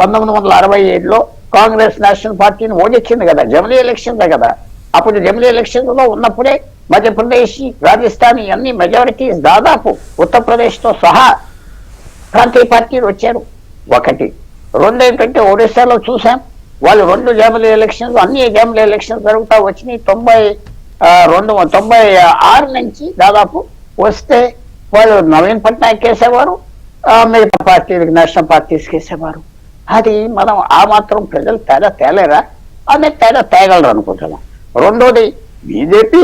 1967లో. కాంగ్రెస్ నేషనల్ పార్టీని ఓడించింది కదా జమిలీ ఎలక్షన్స్ కదా. అప్పుడు జమిలీ ఎలక్షన్స్ లో ఉన్నప్పుడే మధ్యప్రదేశ్, రాజస్థాన్ అన్ని మెజారిటీస్ దాదాపు ఉత్తరప్రదేశ్ తో సహా ప్రాంతీయ పార్టీలు వచ్చారు. ఒకటి. రెండు ఏంటంటే ఒడిశాలో చూసాం, వాళ్ళు 2 జమిలీ ఎలక్షన్స్, అన్ని జమిలీ ఎలక్షన్స్ జరుగుతా వచ్చినాయి. 96 నుంచి దాదాపు వస్తే వాళ్ళు నవీన్ పట్నాయక్ వేసేవారు, మిగతా పార్టీలకు నేషనల్ పార్టీస్ వేసేవారు. అది మనం ఆ మాత్రం ప్రజలు తేలేరా అనే తేగలరు అనుకుంటున్నాం. రెండోది, బీజేపీ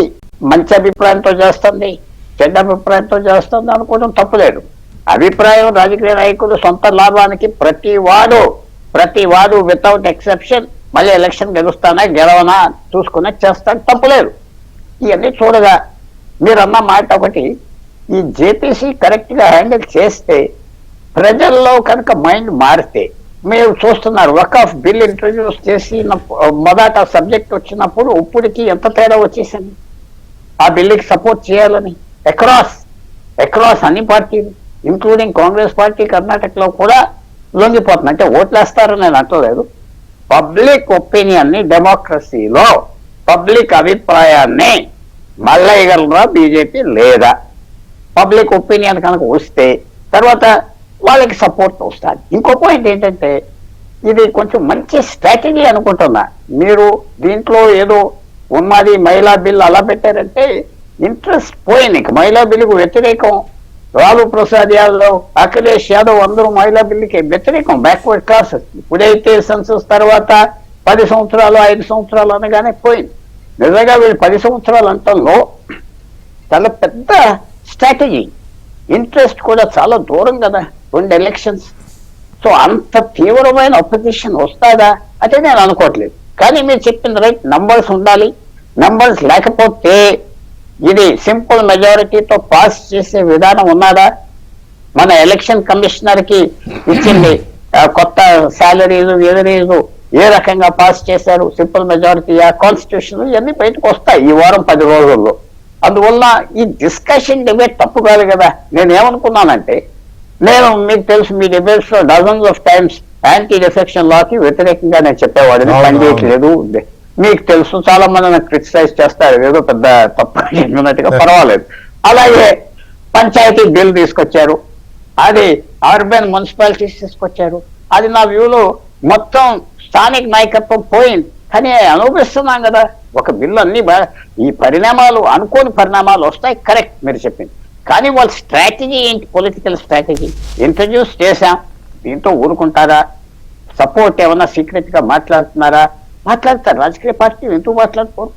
మంచి అభిప్రాయంతో చేస్తుంది, చెడ్డ అభిప్రాయంతో చేస్తుంది అనుకోవడం తప్పులేదు. అభిప్రాయం రాజకీయ నాయకులు సొంత లాభానికి ప్రతి వాడు వితౌట్ ఎక్సెప్షన్ మళ్ళీ ఎలక్షన్ గెలవనా చూసుకునే చేస్తాడు, తప్పులేదు. ఇవన్నీ చూడగా మీరన్న మాట ఒకటి, ఈ జేపీసీ కరెక్ట్ గా హ్యాండిల్ చేస్తే, ప్రజల్లో కనుక మైండ్ మారితే, మీరు చూస్తున్నారు వకాఫ్ బిల్ ఇంట్రడ్యూస్ చేసి మొదట సబ్జెక్ట్ వచ్చినప్పుడు ఇప్పటికి ఎంత తేడా వచ్చేసింది ఆ బిల్లుకి సపోర్ట్ చేయాలని అక్రాస్ అన్ని పార్టీలు ఇంక్లూడింగ్ కాంగ్రెస్ పార్టీ కర్ణాటకలో కూడా లొంగిపోతుంది. అంటే ఓట్లేస్తారని నేను అంటలేదు. పబ్లిక్ ఒపీనియన్ ని డెమోక్రసీలో పబ్లిక్ అభిప్రాయాన్ని మళ్ళగలరా బీజేపీ లేదా? పబ్లిక్ ఒపీనియన్ కనుక వస్తే తర్వాత వాళ్ళకి సపోర్ట్ వస్తుంది. ఇంకో పాయింట్ ఏంటంటే ఇది కొంచెం మంచి స్ట్రాటజీ అనుకుంటున్నా. మీరు దీంట్లో ఏదో ఉన్నది మహిళా బిల్ అలా పెట్టారంటే ఇంట్రెస్ట్ పోయింది. మహిళా బిల్లుకు వ్యతిరేకం లాలూ ప్రసాద్ యాదవ్, అఖిలేష్ యాదవ్ అందరూ మహిళా బిల్లుకి వ్యతిరేకం, బ్యాక్వర్డ్ క్లాసెస్. ఇప్పుడైతే సెన్సస్ తర్వాత 10 సంవత్సరాలు 5 సంవత్సరాలు అనగానే పోయింది. నిజంగా వీళ్ళు 10 సంవత్సరాలు అంటంలో చాలా పెద్ద స్ట్రాటజీ. ఇంట్రెస్ట్ కూడా చాలా దూరం కదా 2 ఎలక్షన్స్. సో అంత తీవ్రమైన అపోజిషన్ వస్తుందా అంటే నేను అనుకోవట్లేదు. కానీ మీరు చెప్పింది రైట్, నంబర్స్ ఉండాలి. నంబర్స్ లేకపోతే ఇది సింపుల్ మెజారిటీతో పాస్ చేసే విధానం ఉన్నదా? మన ఎలక్షన్ కమిషనర్ కి ఇచ్చింది కొత్త శాలరీలు ఎదురీలు ఏ రకంగా పాస్ చేశారు, సింపుల్ మెజారిటీ, కాన్స్టిట్యూషన్, ఇవన్నీ బయటకు వస్తాయి ఈ వారం 10 రోజుల్లో. అందువల్ల ఈ డిస్కషన్ డిబేట్ తప్పు కాదు కదా. నేను ఏమనుకున్నానంటే, నేను మీకు తెలుసు మీ డిబేట్స్ లో dozens of times anti defection లాకి వ్యతిరేకంగా నేను చెప్పేవాడిని, పనిచేయట్లేదు. మీకు తెలుసు చాలా మంది నాకు క్రిటిసైజ్ చేస్తారు, ఏదో పెద్ద తప్పు చెప్పినట్టుగా. పర్వాలేదు. అలాగే పంచాయతీ బిల్ తీసుకొచ్చారు, అది అర్బన్ మున్సిపాలిటీస్ తీసుకొచ్చారు. అది నా వ్యూలో మొత్తం స్థానిక నాయకత్వం పోయింది. కానీ అనుభవిస్తున్నాం కదా ఒక బిల్లు. అన్ని ఈ పరిణామాలు అనుకోని పరిణామాలు వస్తాయి, కరెక్ట్ మీరు చెప్పింది. కానీ వాళ్ళ స్ట్రాటజీ ఏంటి? పొలిటికల్ స్ట్రాటజీ ఇంట్రడ్యూస్ చేశాం, దీంతో ఊరుకుంటారా? సపోర్ట్ ఏమన్నా సీక్రెట్ గా మాట్లాడుతున్నారా? మాట్లాడతారు. రాజకీయ పార్టీ ఎందుకు మాట్లాడుకోరు?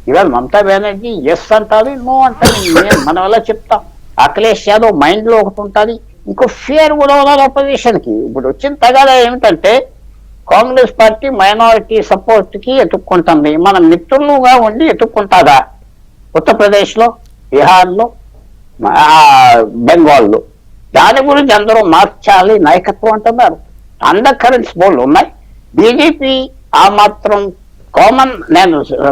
ఇవాళ మమతా బెనర్జీ ఎస్ అంటారు, నో అంటారు. మనం ఎలా చెప్తాం? అఖిలేష్ యాదవ్ మైండ్ లో ఒకటి ఉంటుంది, ఇంకో ఫియర్ కూడా ఉన్నారు అపోజిషన్ కి. ఇప్పుడు వచ్చిన తగాదా ఏమిటంటే కాంగ్రెస్ పార్టీ మైనారిటీ సపోర్ట్ కి ఎత్తుక్కుంటుంది. మన మిత్రులుగా ఉండి ఎత్తుక్కుంటాదా? ఉత్తరప్రదేశ్ లో, బీహార్ లో, బెంగాల్ లో. దాని గురించి అందరూ మార్చాలి నాయకత్వం అంటున్నారు. అండర్ కరెంట్స్ బోల్డ్ ఉన్నాయి. బీజేపీ ఆ మాత్రం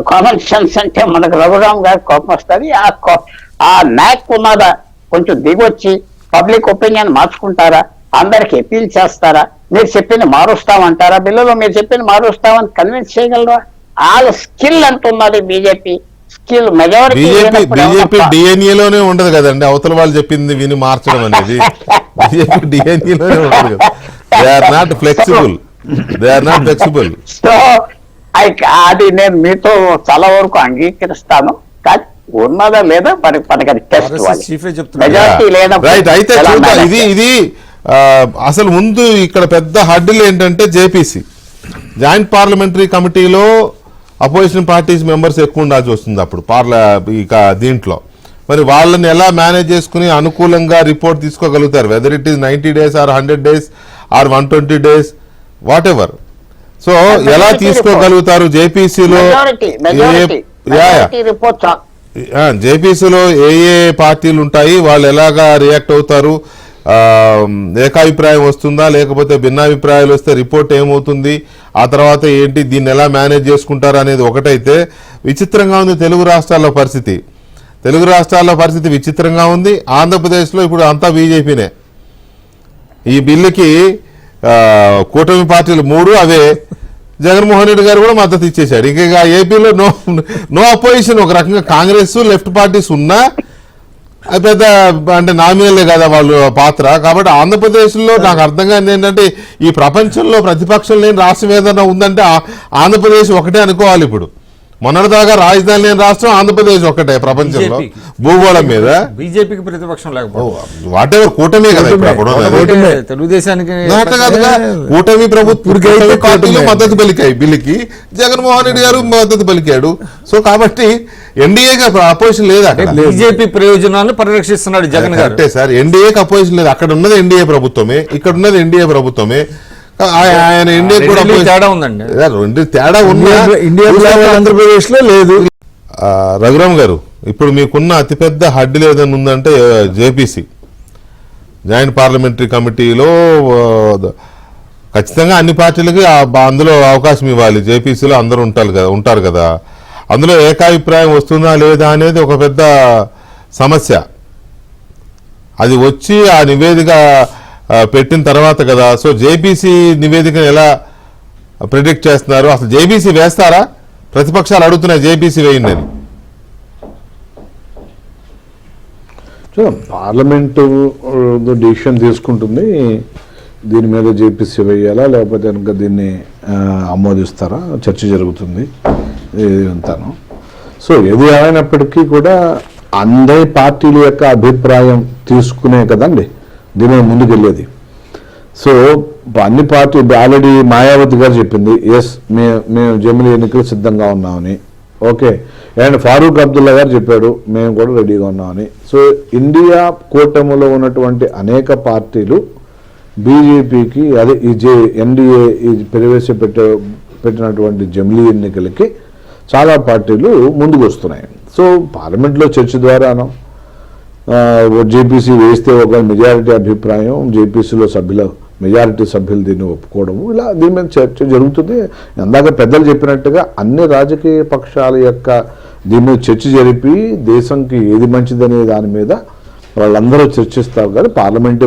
కామన్ సెన్స్ అంటే మనకు రఘురామ్ గారి కోపం వస్తుంది. ఆ నాయక్ ఉన్నదా కొంచెం దిగొచ్చి పబ్లిక్ ఒపీనియన్ మార్చుకుంటారా? అందరికి అపీల్ చేస్తారా? మీరు చెప్పింది మారుస్తామంటారా? బిల్లులో మీరు చెప్పింది మారుస్తామని కన్విన్స్ చేయగలరా? వాళ్ళ స్కిల్ అంటున్నది బీజేపీ స్కిల్. మెజారిటీ బీజేపీ డిఎన్ఏలోనే ఉండదు కదండి అవతల వాళ్ళు చెప్పింది విని మార్చడం అనేది. బీజేపీ డిఎన్ఏలోనే ఉండదు కదా. They are not flexible. So అది నేను మీతో చాలా వరకు అంగీకరిస్తాను. కానీ ఉన్నదా లేదా మనకి అది టెస్ట్. Majority right. అయితే ఇది అసలు ముందు ఇక్కడ పెద్ద హడ్డిల్ ఏంటంటే జేపీసీ జాయింట్ పార్లమెంటరీ కమిటీలో అపోజిషన్ పార్టీస్ మెంబర్స్ ఎక్కువ ఉండాల్సి వస్తుంది అప్పుడు ఇక దీంట్లో. మరి వాళ్ళని ఎలా మేనేజ్ చేసుకుని అనుకూలంగా రిపోర్ట్ తీసుకోగలుగుతారు? Whether it is 90 days or 100 days or 120 days whatever. So ఎలా తీసుకోగలుగుతారు జేపీసీలో? జేపీసీలో ఏ పార్టీలు ఉంటాయి, వాళ్ళు ఎలాగా రియాక్ట్ అవుతారు, ఏకాభిప్రాయం వస్తుందా లేకపోతే భిన్నాభిప్రాయాలు వస్తే రిపోర్ట్ ఏమవుతుంది, ఆ తర్వాత ఏంటి, దీన్ని ఎలా మేనేజ్ చేసుకుంటారు అనేది ఒకటైతే. విచిత్రంగా ఉంది తెలుగు రాష్ట్రాల్లో పరిస్థితి. విచిత్రంగా ఉంది. ఆంధ్రప్రదేశ్లో ఇప్పుడు అంతా బీజేపీనే. ఈ బిల్లుకి కూటమి పార్టీలు 3 అవే. జగన్మోహన్ రెడ్డి గారు కూడా మద్దతు ఇచ్చేశాడు. ఇంకా ఏపీలో నో అపోజిషన్. ఒక రకంగా కాంగ్రెస్ లెఫ్ట్ పార్టీస్ ఉన్నా అది పెద్ద అంటే నామినలే కదా వాళ్ళు పాత్ర. కాబట్టి ఆంధ్రప్రదేశ్లో నాకు అర్థం కాని ఏంటంటే ఈ ప్రపంచంలో ప్రతిపక్షం లేని రాష్ట్రం ఏదైనా ఉందంటే ఆంధ్రప్రదేశ్ ఒకటే అనుకోవాలి. ఇప్పుడు మొన్నటిదాకా రాజధాని లేని రాష్ట్రం ఆంధ్రప్రదేశ్ ఒక్కటే ప్రపంచంలో భూగోళం మీద. బీజేపీకి ప్రతిపక్షం లేకపోతే వాట్ ఎవర్ కూటమి కదా తెలుగుదేశానికి కూటమి ప్రభుత్వం మద్దతు పలికాయి బిల్లుకి. జగన్మోహన్ రెడ్డి గారు మద్దతు పలికాడు. సో కాబట్టి ఎన్డీఏకి అపోజిషన్ లేదు. అక్కడ బీజేపీ ప్రయోజనాలను పరిరక్షిస్తున్నాడు జగన్ గారు. అంటే సార్ ఎన్డీఏకి అపోజిషన్ లేదు. అక్కడ ఉన్నది ఎన్డీఏ ప్రభుత్వమే, ఇక్కడ ఉన్నది ఎన్డీఏ ప్రభుత్వమే. ఆయన ఇండియా కూడా తేడా ఉందండి. తేడా ఉన్నా ఆంధ్రప్రదేశ్ లో లేదు. రఘురామ్ గారు, ఇప్పుడు మీకున్న అతిపెద్ద హడ్డీ ఏదైనా ఉందంటే జేపీసీ జాయింట్ పార్లమెంటరీ కమిటీలో ఖచ్చితంగా అన్ని పార్టీలకి అందులో అవకాశం ఇవ్వాలి. జేపీసీలో అందరూ ఉంటారు కదా, అందులో ఏకాభిప్రాయం వస్తుందా లేదా అనేది ఒక పెద్ద సమస్య. అది వచ్చి ఆ నివేదిక పెట్టిన తర్వాత కదా. సో జేపీసీ నివేదికను ఎలా ప్రిడిక్ట్ చేస్తున్నారు? అసలు జేపీసీ వేస్తారా? ప్రతిపక్షాలు అడుగుతున్నాయి జేపీసీ వేయండి అని. పార్లమెంటు డిసిషన్ తీసుకుంటుంది దీని మీద జేపీసీ వేయాలా లేకపోతే కనుక దీన్ని ఆమోదిస్తారా, చర్చ జరుగుతుంది అంతాను. సో ఏది ఏమైనప్పటికీ కూడా అందరి పార్టీల యొక్క అభిప్రాయం తీసుకునే కదండి దీని మీద ముందుకెళ్ళేది. సో అన్ని పార్టీ ఆల్రెడీ మాయావతి గారు చెప్పింది ఎస్ మేము జమిలీ ఎన్నికలు సిద్ధంగా ఉన్నామని. ఓకే, అండ్ ఫారూక్ అబ్దుల్లా గారు చెప్పాడు మేము కూడా రెడీగా ఉన్నామని. సో ఇండియా కూటమిలో ఉన్నటువంటి అనేక పార్టీలు బీజేపీకి అదే ఈ ఎన్డీఏ పెట్టినటువంటి జమిలీ ఎన్నికలకి చాలా పార్టీలు ముందుకు వస్తున్నాయి. సో పార్లమెంట్లో చర్చ ద్వారాను జేపీసీ వేస్తే ఒక మెజారిటీ అభిప్రాయం, జేపీసీలో మెజారిటీ సభ్యులు దీన్ని ఒప్పుకోవడము, ఇలా దీని మీద చర్చ జరుగుతుంది. ఇందాక పెద్దలు చెప్పినట్టుగా అన్ని రాజకీయ పక్షాల యొక్క దీని మీద చర్చ జరిపి దేశంకి ఏది మంచిదనే దాని మీద వాళ్ళందరూ చర్చిస్తారు. కానీ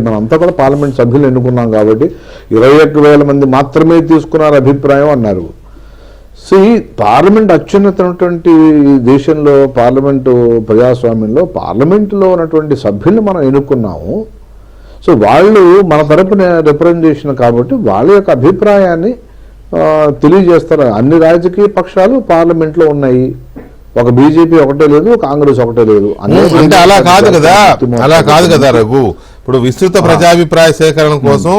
మనంతా కూడా పార్లమెంట్ సభ్యులు ఎన్నుకున్నాం కాబట్టి 21,000 మంది మాత్రమే తీసుకున్నారు అభిప్రాయం అన్నారు. సో ఈ పార్లమెంట్ అత్యున్నతమైనటువంటి దేశంలో పార్లమెంటు ప్రజాస్వామ్యంలో పార్లమెంటులో ఉన్నటువంటి సభ్యుల్ని మనం ఎన్నుకున్నాము. సో వాళ్ళు మన తరపున రిప్రజెంటేషన్ కాబట్టి వాళ్ళ యొక్క అభిప్రాయాన్ని తెలియజేస్తారు. అన్ని రాజకీయ పక్షాలు పార్లమెంట్లో ఉన్నాయి, ఒక బీజేపీ ఒకటే లేదు, కాంగ్రెస్ ఒకటే లేదు. అంటే అలా కాదు కదా రఘు. ఇప్పుడు విస్తృత ప్రజాభిప్రాయ సేకరణ కోసం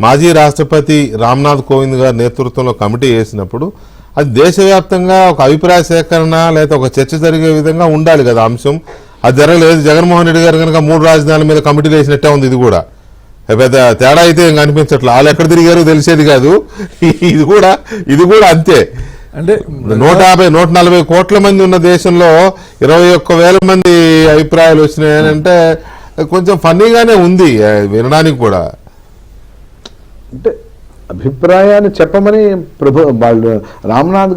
మాజీ రాష్ట్రపతి రామ్నాథ్ కోవింద్ గారి నేతృత్వంలో కమిటీ వేసినప్పుడు అది దేశవ్యాప్తంగా ఒక అభిప్రాయ సేకరణ లేదా ఒక చర్చ జరిగే విధంగా ఉండాలి కదా అంశం. అది జరగలేదు. జగన్మోహన్ రెడ్డి గారు కనుక 3 రాజధానుల మీద కమిటీలు వేసినట్టే ఉంది. ఇది కూడా పెద్ద తేడా అయితే ఇంకా అనిపించట్లేదు. వాళ్ళు ఎక్కడ తిరిగారో తెలిసేది కాదు. ఇది కూడా అంతే. అంటే 140 కోట్ల మంది ఉన్న దేశంలో 21,000 మంది అభిప్రాయాలు వచ్చినాయి అంటే కొంచెం ఫన్నీగానే ఉంది వినడానికి కూడా. అంటే అభిప్రాయాన్ని చెప్పమని వాళ్ళు రామ్నాథ్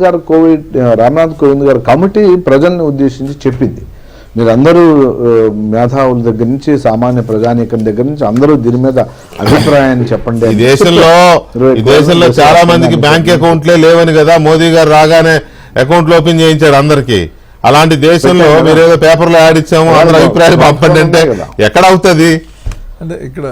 కోవింద్ గారు కమిటీ ప్రజల్ని ఉద్దేశించి చెప్పింది. మీరందరూ మేధావుల దగ్గర నుంచి సామాన్య ప్రజానీకం దగ్గర నుంచి అందరూ దీని మీద అభిప్రాయాన్ని చెప్పండి. ఈ దేశంలో చాలా మందికి బ్యాంక్ అకౌంట్లే లేవని కదా మోదీ గారు రాగానే అకౌంట్లు ఓపెన్ చేయించాడు అందరికి. అలాంటి దేశంలో మీరేదో పేపర్లో యాడ్ ఇచ్చాము అందరూ అభిప్రాయాలు పంపండి అంటే ఎక్కడ అవుతుంది? అంటే ఇక్కడ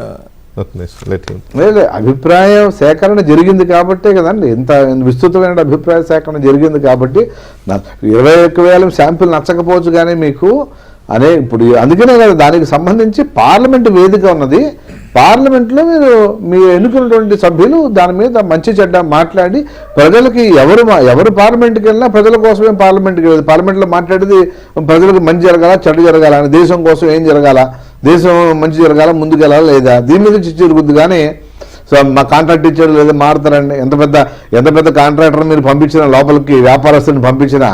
అభిప్రాయ సేకరణ జరిగింది కాబట్టే కదండి ఇంత విస్తృతమైన అభిప్రాయ సేకరణ జరిగింది కాబట్టి 21,000 శాంపిల్ నచ్చకపోవచ్చు కానీ మీకు ఇప్పుడు అందుకనే కదా దానికి సంబంధించి పార్లమెంట్ వేదిక ఉన్నది. పార్లమెంట్లో మీరు ఎన్నుకున్నటువంటి సభ్యులు దాని మీద మంచి చెడ్డ మాట్లాడి ప్రజలకి ఎవరు పార్లమెంట్కి వెళ్ళినా ప్రజల కోసమే పార్లమెంట్కి వెళ్ళదు. పార్లమెంట్లో మాట్లాడేది ప్రజలకు మంచి జరగాల చెడ్డ జరగాల అని, దేశం కోసం ఏం జరగాల, దేశం మంచి జరగాల, ముందుకు వెళ్ళాలా లేదా, దీని మీద చర్చ జరుగుద్ది. కానీ సో మా కాంట్రాక్ట్ ఇచ్చాడు లేదా మారుతారండి. ఎంత పెద్ద కాంట్రాక్టర్ మీరు పంపించిన లోపలికి వ్యాపారస్తుని పంపించినా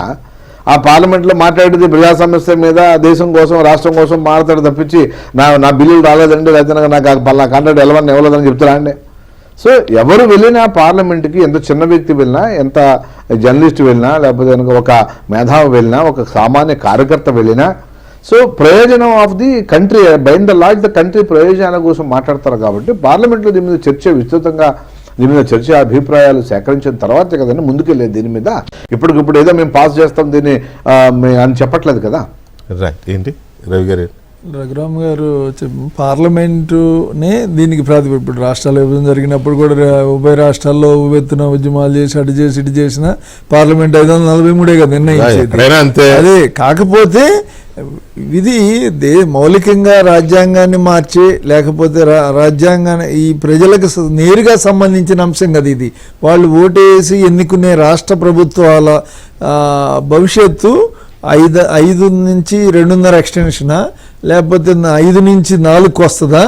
ఆ పార్లమెంట్లో మాట్లాడేది ప్రజా సమస్య మీద, దేశం కోసం రాష్ట్రం కోసం మాట్లాడతాడు తప్పించి నా బిల్లులు రాలేదండి లేకపోతే నాకు పలా కాంట్రాక్ట్ ఇవ్వలేదని చెప్తారా అండి. సో ఎవరు వెళ్ళినా పార్లమెంట్కి, ఎంత చిన్న వ్యక్తి వెళ్ళినా, ఎంత జర్నలిస్ట్ వెళ్ళినా, లేకపోతే కనుక ఒక మేధావి వెళ్ళినా, ఒక సామాన్య కార్యకర్త వెళ్ళినా, సో ప్రయోజనం of the country by the large the country ప్రయోజనాల కోసం మాట్లాడతారు కాబట్టి పార్లమెంట్లో దీని మీద విస్తృతంగా దీని మీద చర్చ అభిప్రాయాలు సేకరించిన తర్వాతే కదండి ముందుకెళ్ళేది. దీని మీద ఇప్పటికిప్పుడు ఏదో మేము పాస్ చేస్తాం దీన్ని అని చెప్పట్లేదు కదా. రైట్. ఏంటి రవి గారు? రఘురామ్ గారు పార్లమెంటునే దీనికి ప్రాతిపదిక. ఇప్పుడు రాష్ట్రాల విభజన జరిగినప్పుడు కూడా ఉభయ రాష్ట్రాల్లో ఉవ్వెత్తున ఉద్యమాలు చేసి ఇటు చేసిన పార్లమెంట్ 543 కదా నిర్ణయించేది. అదే కాకపోతే ఇది మౌలికంగా రాజ్యాంగాన్ని మార్చి లేకపోతే రాజ్యాంగాన్ని ఈ ప్రజలకు నేరుగా సంబంధించిన అంశం కదా ఇది. వాళ్ళు ఓటేసి ఎన్నుకునే రాష్ట్ర ప్రభుత్వాల భవిష్యత్తు 5 నుంచి 2.5 ఎక్స్టెన్షనా లేకపోతే 5 నుంచి 4 వస్తుందా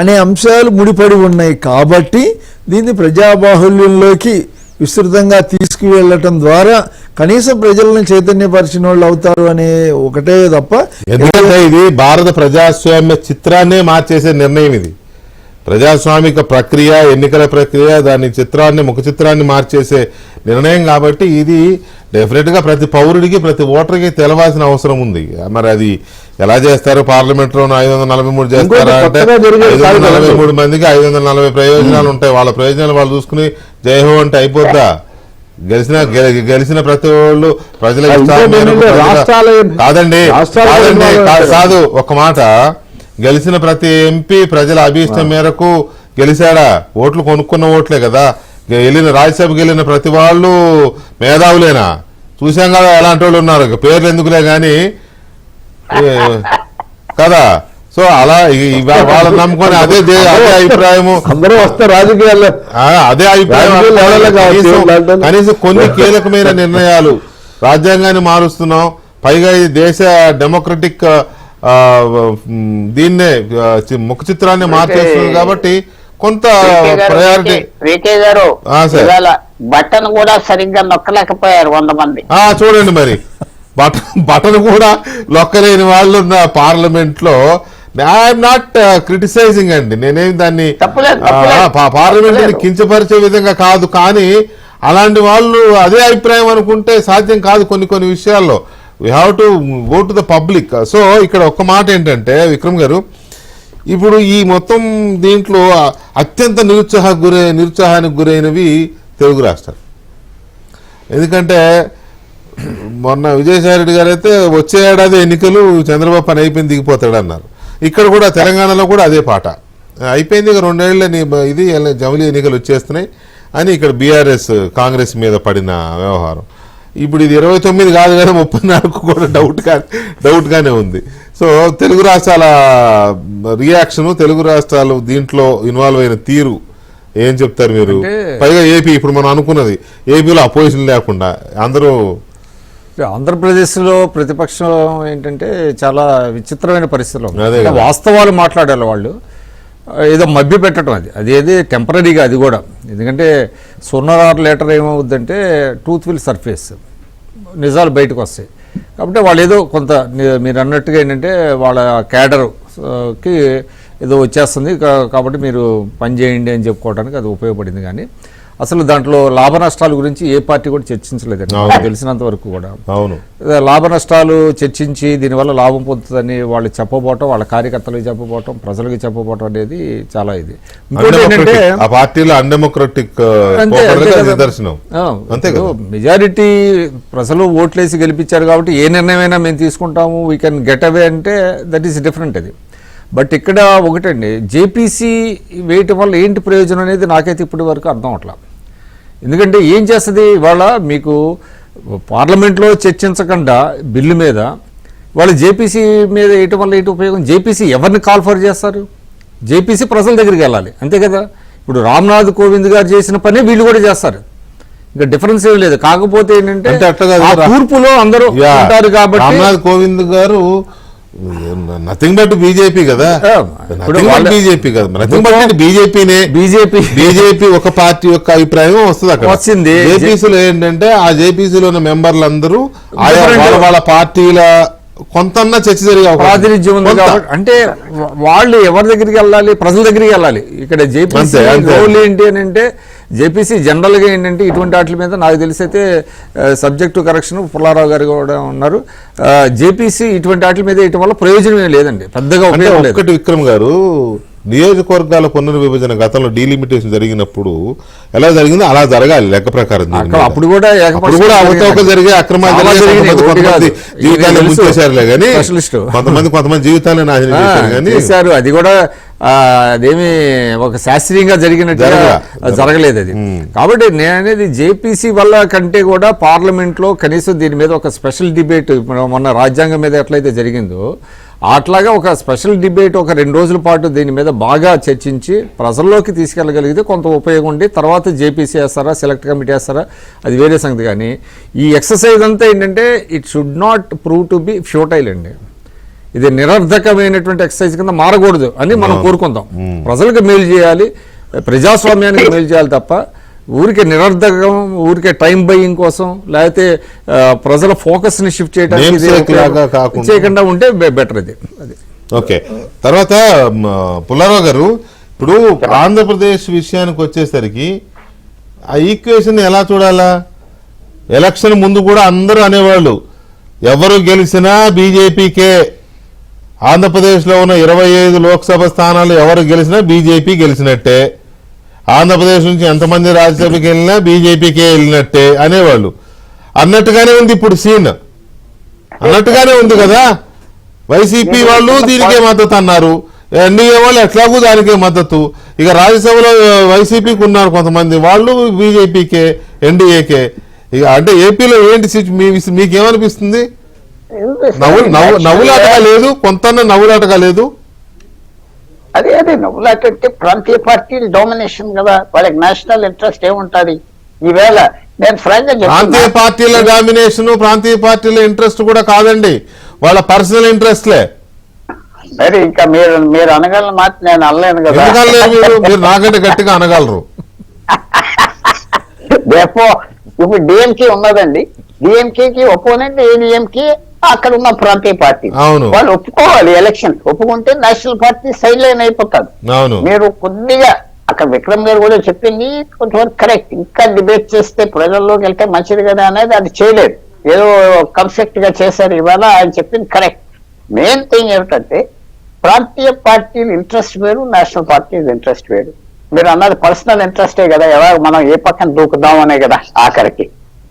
అనే అంశాలు ముడిపడి ఉన్నాయి. కాబట్టి దీన్ని ప్రజాబాహుల్యంలోకి విస్తృతంగా తీసుకువెళ్ళటం ద్వారా కనీసం ప్రజలను చైతన్యపరిచిన వాళ్ళు అవుతారు అనే ఒకటే తప్ప, ఎందుకంటే ఇది భారత ప్రజాస్వామ్య చిత్రాన్నే మార్చేసే నిర్ణయం ఇది. ప్రజాస్వామిక ప్రక్రియ, ఎన్నికల ప్రక్రియ, దాని ముఖ చిత్రాన్ని మార్చేసే నిర్ణయం కాబట్టి ఇది డెఫినెట్గా ప్రతి పౌరుడికి, ప్రతి ఓటర్కి తెలవాల్సిన అవసరం ఉంది. మరి అది ఎలా చేస్తారు? పార్లమెంట్లో 543 చేస్తారా అంటే 543 మందికి 540 ప్రయోజనాలు ఉంటాయి. వాళ్ళ ప్రయోజనాలు వాళ్ళు చూసుకుని జయహో అంటే అయిపోద్దా? గెలిచిన ప్రతి వాళ్ళు ప్రజలకు కాదండి కాదు, ఒక మాట, గెలిచిన ప్రతి ఎంపీ ప్రజల అభీష్టం మేరకు గెలిచాడా? ఓట్లు కొనుక్కున్న ఓట్లే కదా. రాజ్యసభకి వెళ్ళిన ప్రతి వాళ్ళు మేధావులేనా? చూసాం కదా ఎలాంటి వాళ్ళు ఉన్నారు, పేర్లు ఎందుకులే గాని కదా. సో అలా వాళ్ళని నమ్ముకొని అదే అభిప్రాయము అందరూ వస్తారు రాజకీయాల్లో, అదే అభిప్రాయం. కనీసం కొన్ని కీలకమైన నిర్ణయాలు, రాజ్యాంగాన్ని మారుస్తున్నాం, పైగా ఇది దేశ డెమోక్రటిక్ దీన్నే ముఖ చిత్రాన్ని మార్చేస్తుంది కాబట్టి కొంత ప్రయారిటీ. గారు బటన్ కూడా సరిగ్గా నొక్కలేకపోయారు 100 మంది. చూడండి మరి బటన్ కూడా నొక్కలేని వాళ్ళు ఉన్న పార్లమెంట్ లో. ఐఎమ్ నాట్ క్రిటిసైజింగ్ అండి, నేనేం దాన్ని పార్లమెంట్ కించపరిచే విధంగా కాదు. కానీ అలాంటి వాళ్ళు అదే అభిప్రాయం అనుకుంటే సాధ్యం కాదు. కొన్ని విషయాల్లో we have to go to the public. So ఇక్కడ ఒక్క మాట ఏంటంటే విక్రమ్ గారు, ఇప్పుడు ఈ మొత్తం దీంట్లో అత్యంత నిరుత్సాహానికి గురైనవి తెలుగు రాష్ట్రాలు. ఎందుకంటే మొన్న విజయసాయి రెడ్డి గారు అయితే వచ్చే ఏడాది ఎన్నికలు చంద్రబాబు పని అయిపోయింది దిగిపోతాడు అన్నారు. ఇక్కడ కూడా తెలంగాణలో కూడా అదే పాట అయిపోయింది, ఇక 2 ఏళ్ళ ఇది జమిలీ ఎన్నికలు వచ్చేస్తున్నాయి అని ఇక్కడ బీఆర్ఎస్ కాంగ్రెస్ మీద పడిన వ్యవహారం. ఇప్పుడు ఇది 29 కాదు కదా, 34 కూడా డౌట్గానే ఉంది. సో తెలుగు రాష్ట్రాల రియాక్షన్, తెలుగు రాష్ట్రాలు దీంట్లో ఇన్వాల్వ్ అయిన తీరు ఏం చెప్తారు మీరు? పైగా ఏపీ, ఇప్పుడు మనం అనుకున్నది ఏపీలో అపోజిషన్ లేకుండా అందరూ. ఆంధ్రప్రదేశ్లో ప్రతిపక్షం ఏంటంటే చాలా విచిత్రమైన పరిస్థితుల్లో వాస్తవాలు మాట్లాడాలి వాళ్ళు, ఏదో మభ్య పెట్టడం అది టెంపరీగా, అది కూడా. ఎందుకంటే సోన్నర్ లెటర్ ఏమవుద్దంటే ట్రూత్ విల్ సర్ఫేస్, నిజాలు బయటకు వస్తాయి. కాబట్టి వాళ్ళు ఏదో కొంత మీరు అన్నట్టుగా ఏంటంటే వాళ్ళ క్యాడర్కి ఏదో వచ్చేస్తుంది కాబట్టి మీరు పని చేయండి అని చెప్పుకోవడానికి అది ఉపయోగపడింది. కానీ అసలు దాంట్లో లాభ నష్టాల గురించి ఏ పార్టీ కూడా చర్చించలేదండి తెలిసినంత వరకు కూడా. అవును, లాభ నష్టాలు చర్చించి దీనివల్ల లాభం పొందుతుందని వాళ్ళు చెప్పబోవటం, వాళ్ళ కార్యకర్తలకు చెప్పబోవటం, ప్రజలకు చెప్పబోవటం అనేది చాలా ఇది. ఇంకోటి ఏంటంటే ఆ పార్టీలో అన్డెమోక్రటిక్ మెజారిటీ ప్రజలు ఓట్లేసి గెలిపించారు కాబట్టి ఏ నిర్ణయమైనా మేము తీసుకుంటాము, వీ కెన్ గెట్ అవే అంటే దట్ ఈస్ డిఫరెంట్ అది. బట్ ఇక్కడ ఒకటండి, జేపీసీ వేయటం వల్ల ఏంటి ప్రయోజనం అనేది నాకైతే ఇప్పటి వరకు అర్థం అవట్లా. ఎందుకంటే ఏం చేస్తుంది, ఇవాళ మీకు పార్లమెంట్లో చర్చించకుండా బిల్లు మీద వాళ్ళు జేపీసీ మీద వేయటం వల్ల ఏంటి ఉపయోగం? జేపీసీ ఎవరిని కాల్ఫర్ చేస్తారు? జేపీసీ ప్రజల దగ్గరికి వెళ్ళాలి, అంతే కదా. ఇప్పుడు రామ్నాథ్ కోవింద్ గారు చేసిన పని వీళ్ళు కూడా చేస్తారు, ఇంకా డిఫరెన్స్ ఏం లేదు. కాకపోతే ఏంటంటే తూర్పులో అందరూ ఉంటారు కాబట్టి. రామ్నాథ్ కోవింద్ గారు నథింగ్ బట్ బీజేపీ కదా, బీజేపీ కదా, నథింగ్ బట్ బీజేపీనే. బీజేపీ ఒక పార్టీ యొక్క అభిప్రాయం వస్తుంది అక్కడ వచ్చింది. జేపీసీలో ఏంటంటే ఆ జేపీసీలో ఉన్న మెంబర్లందరూ వాళ్ళ పార్టీల కొంతన్నా చర్చ జరిగే ప్రాతినిధ్యం ఉంది కాబట్టి. అంటే వాళ్ళు ఎవరి దగ్గరికి వెళ్ళాలి? ప్రజల దగ్గరికి వెళ్ళాలి. ఇక్కడ జేపీసీ రోల్ ఏంటి అని అంటే, జేపీసీ జనరల్గా ఏంటంటే ఇటువంటి వాటి మీద నాకు తెలిసి అయితే సబ్జెక్టు కరెక్షన్ పుల్లారావు గారు కూడా ఉన్నారు. జేపీసీ ఇటువంటి వాటి మీద వేయటం వల్ల ప్రయోజనం ఏం లేదండి, పెద్దగా ఉపయోగం లేదు. ఒకటి విక్రమ్ గారు, నియోజకవర్గాల పునర్విభజన గతంలో డీలిమిటేషన్ జరిగినప్పుడు ఎలా జరిగిందో అలా జరగాలి లెక్క ప్రకారం. అప్పుడు కూడా అవతవకలు జరిగే అక్రమాలు జీవితాన్ని ముంచేశారులే కానీ కొంతమంది జీవితాన్ని నాశనం చేశారు. అది కూడా అదేమి ఒక శాస్త్రీయంగా జరిగినట్టుగా జరగలేదు అది. కాబట్టి నేను అనేది జేపీసీ వల్ల కంటే కూడా పార్లమెంట్లో కనీసం దీని మీద ఒక స్పెషల్ డిబేట్, మొన్న రాజ్యాంగం మీద ఎట్లయితే జరిగిందో అట్లాగా ఒక స్పెషల్ డిబేట్ ఒక 2 రోజుల పాటు దీని మీద బాగా చర్చించి ప్రజల్లోకి తీసుకెళ్ళగలిగితే కొంత ఉపయోగం ఉండి తర్వాత జేపీసీ వేస్తారా, సెలెక్ట్ కమిటీ వేస్తారా, అది వేరే సంగతి. కానీ ఈ ఎక్సర్సైజ్ అంతా ఏంటంటే it should not prove to be futile అండి. ఇది నిరర్ధకమైనటువంటి ఎక్సర్సైజ్ కింద మారకూడదు అని మనం కోరుకుందాం. ప్రజలకు మేలు చేయాలి, ప్రజాస్వామ్యానికి మేలు చేయాలి తప్ప ఊరికే నిరర్ధకం, ఊరికే టైం బయింగ్ కోసం లేకపోతే ప్రజల ఫోకస్ని షిఫ్ట్ చేయకుండా ఉంటే బెటర్ ఇది. ఓకే. తర్వాత పుల్లారావు గారు, ఇప్పుడు ఆంధ్రప్రదేశ్ విషయానికి వచ్చేసరికి ఆ ఈక్వేషన్ ఎలా చూడాలా? ఎలక్షన్ ముందు కూడా అందరూ అనేవాళ్ళు ఎవరు గెలిచినా బీజేపీకే. ఆంధ్రప్రదేశ్లో ఉన్న 25 లోక్సభ స్థానాలు ఎవరు గెలిచినా బీజేపీ గెలిచినట్టే. ఆంధ్రప్రదేశ్ నుంచి ఎంతమంది రాజ్యసభకి వెళ్ళినా బీజేపీకే వెళ్ళినట్టే అనేవాళ్ళు. అన్నట్టుగానే ఉంది ఇప్పుడు సీన్, అన్నట్టుగానే ఉంది కదా. వైసీపీ వాళ్ళు దీనికే మద్దతు అన్నారు, ఎన్డీఏ వాళ్ళు ఎట్లాగూ దానికే మద్దతు. ఇక రాజ్యసభలో వైసీపీకి ఉన్నారు కొంతమంది, వాళ్ళు బీజేపీకే ఎన్డీఏకే. ఇక అంటే ఏపీలో ఏంటి మీకేమనిపిస్తుంది? నవ్వులాటగా లేదు, కొంత నవ్వులాటగా లేదు. అదే నవ్వులాట అంటే ప్రాంతీయ పార్టీల డామినేషన్ కదా, వాళ్ళకి నేషనల్ ఇంట్రెస్ట్ ఏముంటది? ఈవేళ నేను ఫ్రాంక్ గా ప్రాంతీయ పార్టీల డామినేషన్, ప్రాంతీయ పార్టీల ఇంట్రెస్ట్ కూడా కాదండి, వాళ్ళ పర్సనల్ ఇంట్రెస్ట్లే. మరి ఇంకా మీరు అనగల మాట నేను అనలేను కదా. మీరు నాకంటే గట్టిగా అనగలరు. ఇప్పుడు డిఎంకే ఉన్నదండి, డిఎంకేకి ఒపోనెంట్ ఏడీఎంకే అక్కడ ఉన్న ప్రాంతీయ పార్టీ వాళ్ళు ఒప్పుకోవాలి. ఎలక్షన్ ఒప్పుకుంటే నేషనల్ పార్టీ సైడ్ లైన్ అయిపోతారు. మీరు కొద్దిగా అక్కడ విక్రమ్ గారు కూడా చెప్పింది కొంతవరకు కరెక్ట్. ఇంకా డిబేట్ చేస్తే ప్రజల్లోకి వెళ్తే మంచిది కదా అనేది అది చేయలేదు, ఏదో కన్సెప్ట్ గా చేశారు. ఇవాళ ఆయన చెప్పింది కరెక్ట్. మెయిన్ థింగ్ ఏమిటంటే ప్రాంతీయ పార్టీల ఇంట్రెస్ట్ వేరు, నేషనల్ పార్టీల ఇంట్రెస్ట్ వేరు. మీరు అన్నది పర్సనల్ ఇంట్రెస్టే కదా, ఎవరు మనం ఏ పక్కన దూకుదాం అనే కదా, ఆఖరికి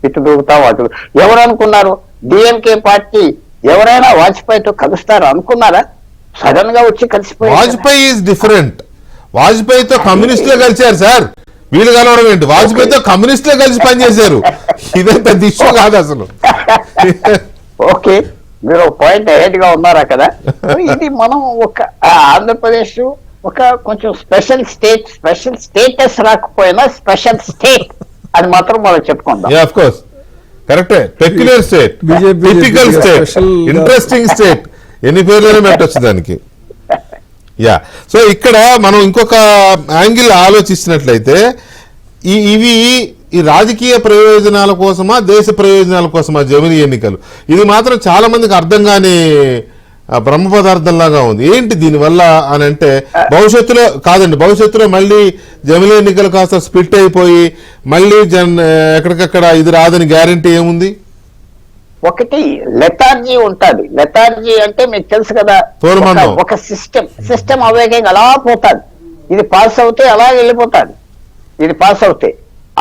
ఇటు దూకుతాం అటు. ఎవరు అనుకున్నారు డిఎంకే పార్టీ ఎవరైనా వాజ్పేయితో కలుస్తారు అనుకున్నారా? సడన్ గా వచ్చి కలిసిపోయి. Vajpayee is different. వాజ్పేయితో కమ్యూనిస్టులే కలిశారు సార్, వీళ్ళు కలవడం ఏంటి? వాజ్పేయితో కమ్యూనిస్టులే కలిసి పనిచేశారు, ఇదంతా దిశ కాదు అసలు. ఓకే, మీరు పాయింట్ హెడ్ గా ఉన్నారా కదా. ఇది మనం ఒక ఆంధ్రప్రదేశ్ ఒక కొంచెం స్పెషల్ స్టేటస్ రాకపోయినా స్పెషల్ స్టేట్ అది మాత్రం మనం చెప్పుకుందాం. ఆఫ్ కోర్స్ కరెక్టే. Peculiar state, typical state, interesting state, ఎన్ని పేర్లైనా పెట్టొచ్చు దానికి. యా, సో ఇక్కడ మనం ఇంకొక యాంగిల్ ఆలోచిస్తున్నట్లయితే ఇవి ఈ రాజకీయ ప్రయోజనాల కోసమా దేశ ప్రయోజనాల కోసమా జమిలీ ఎన్నికలు? ఇది మాత్రం చాలా మందికి అర్థం కాని బ్రహ్మ పదార్థంలాగా ఉంది. ఏంటి దీనివల్ల అని అంటే భవిష్యత్తులో కాదండి, భవిష్యత్తులో మళ్ళీ జమిలీ ఎన్నికలు కాస్త స్ప్లిట్ అయిపోయి మళ్ళీ ఎక్కడికక్కడ ఇది రాదని గ్యారంటీ ఏముంది? ఒకటి లెథార్జీ ఉంటుంది. లెథార్జీ అంటే మీకు తెలుసు కదా, ఒక సిస్టమ్ అవేకింగ్ అలా పోతాది. ఇది పాస్ అవుతే అలా వెళ్ళిపోతాడు, ఇది పాస్ అవుతే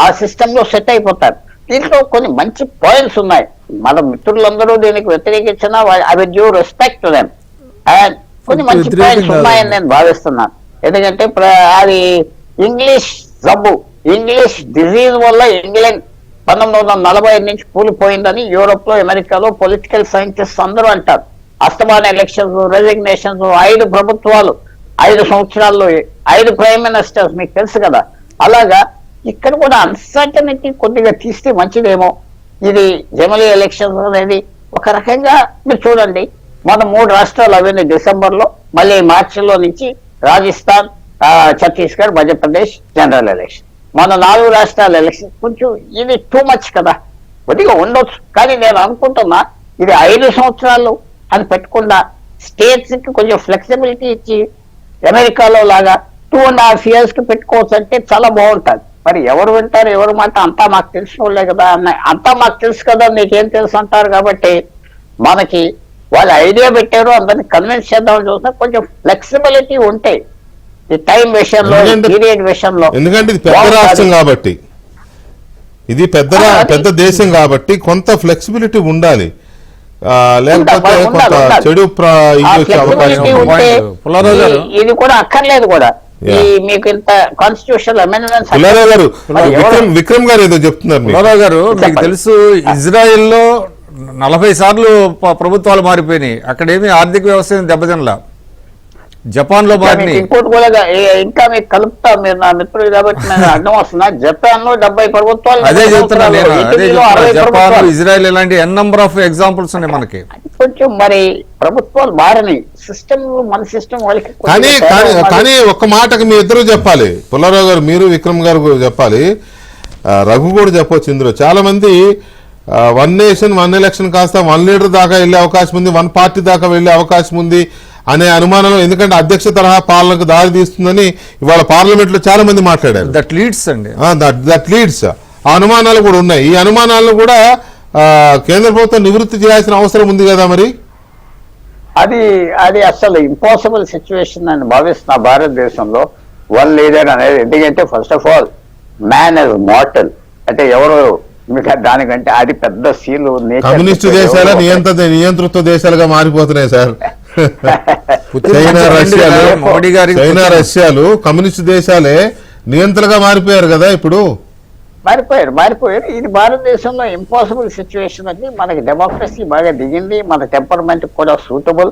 ఆ సిస్టమ్ లో సెట్ అయిపోతారు. దీంట్లో కొన్ని మంచి పాయింట్స్ ఉన్నాయి. మన మిత్రులందరూ దీనికి వ్యతిరేకించినా I will give respect them. And కొన్ని మంచి పాయింట్స్ ఉన్నాయని నేను భావిస్తున్నాను. ఎందుకంటే అది ఇంగ్లీష్ జబ్బు, ఇంగ్లీష్ డిజీజ్ వల్ల ఇంగ్లాండ్ 1945 నుంచి కూలిపోయిందని యూరోప్ లో అమెరికాలో పొలిటికల్ సైంటిస్ట్ అందరూ అంటారు. అస్తమాన ఎలక్షన్స్, రెసిగ్నేషన్స్, 5 ప్రభుత్వాలు 5 సంవత్సరాల్లో 5 ప్రైమ్ మినిస్టర్స్ మీకు తెలుసు కదా. అలాగా ఇక్కడ కూడా అన్సర్టనిటీ కొద్దిగా తీస్తే మంచిదేమో. ఇది జమిలీ ఎలక్షన్స్ అనేది ఒక రకంగా మీరు చూడండి, మన 3 రాష్ట్రాలు అవన్నీ డిసెంబర్ లో, మళ్ళీ మార్చిలో నుంచి రాజస్థాన్, ఛత్తీస్గఢ్, మధ్యప్రదేశ్ జనరల్ ఎలక్షన్. మన 4 రాష్ట్రాల ఎలక్షన్ కొంచెం ఇది టూ మచ్ కదా, కొద్దిగా ఉండొచ్చు. కానీ నేను అనుకుంటున్నా ఇది 5 సంవత్సరాలు అని పెట్టకుండా స్టేట్స్ కి కొంచెం ఫ్లెక్సిబిలిటీ ఇచ్చి అమెరికాలో లాగా 2.5 years కి పెట్టుకోవచ్చు అంటే చాలా బాగుంటుంది. మరి ఎవరు వింటారు, ఎవరు మాట? అంతా మాకు తెలిసిన వాళ్ళే కదా, అంతా మాకు తెలుసు కదా, నీకేం తెలుసు అంటారు. కాబట్టి మనకి వాళ్ళు ఐడియా పెట్టారు, అందరినీ కన్విన్స్ చేద్దామని చూసినా కొంచెం ఫ్లెక్సిబిలిటీ ఉంటే ఈ టైం విషయంలో, పీరియడ్ విషయంలో. ఎందుకంటే ఇది పెద్ద రాష్ట్రం కాబట్టి, ఇది పెద్ద దేశం కాబట్టి కొంత ఫ్లెక్సిబిలిటీ ఉండాలి, లేకపోతే కొంత చెడు ఇది కూడా అక్కర్లేదు కూడా. మీకు ఇంత కాన్స్టిట్యూషనల్ అమెండ్మెంట్స్. విక్రమ్ గారు ఏదో చెప్తున్నారు. పుల్లారావు గారు, మీకు తెలుసు ఇజ్రాయెల్లో 40 సార్లు ప్రభుత్వాలు మారిపోయినాయి, అక్కడేమి ఆర్థిక వ్యవస్థ దెబ్బతినలా. జపాన్ లో ఇంకోటి కూడా ఇంకా మీకు కలుపుతా, మీరు నా మిత్రులు కాబట్టి నేను అర్థం వస్తున్నా. జపాన్ లో 70 ప్రభుత్వాలు, అదే చెప్తున్నాను, జపాన్, ఇజ్రాయెల్ ఇలాంటి ఎన్ నంబర్ ఆఫ్ ఎగ్జాంపుల్స్ ఉన్నాయి మనకి. కొంచెం మరి ప్రభుత్వాలు మారని సిస్టమ్, మన సిస్టమ్ వాళ్ళకి. కానీ ఒక్క మాటకి మీ ఇద్దరు చెప్పాలి, పుల్లారావు గారు, మీరు విక్రమ్ గారు చెప్పాలి, రఘు కూడా చెప్పొచ్చు. ఇందులో చాలా మంది 1 నేషన్ 1 ఎలక్షన్ కాస్త 1 లీడర్ దాకా వెళ్లే అవకాశం ఉంది, 1 పార్టీ దాకా వెళ్లే అవకాశం ఉంది అనే అనుమానం, ఎందుకంటే అధ్యక్ష తరహా పాలనకు దారి తీస్తుందని ఇవాళ పార్లమెంట్లో చాలా మంది మాట్లాడారు. దట్ లీడ్స్ అండి, దట్ లీడ్స్. ఆ అనుమానాలు కూడా ఉన్నాయి. ఈ అనుమానాలను కూడా కేంద్ర ప్రభుత్వం నివృత్తి చేయాల్సిన అవసరం ఉంది కదా మరి. అది అసలు ఇంపాసిబుల్ సిచ్యువేషన్ అని భావిస్తున్నా భారతదేశంలో వన్ లీడర్ అనేది. ఎందుకంటే first of all man is mortal, అంటే ఎవరు మీకు దానికంటే అది పెద్ద సీలు. కమ్యూనిస్టు దేశాల నియంతృత్వ దేశాలుగా మారిపోతున్నాయి సార్. చైనా రష్యాలు కమ్యూనిస్టు దేశాలే నియంత్రణగా మారిపోయారు కదా ఇప్పుడు. మారిపోయారు. ఇది భారతదేశంలో ఇంపాసిబుల్ సిచ్యువేషన్ అని. మనకి డెమోక్రసీ బాగా దిగింది, మన టెంపర్మెంట్ కూడా సూటబుల్,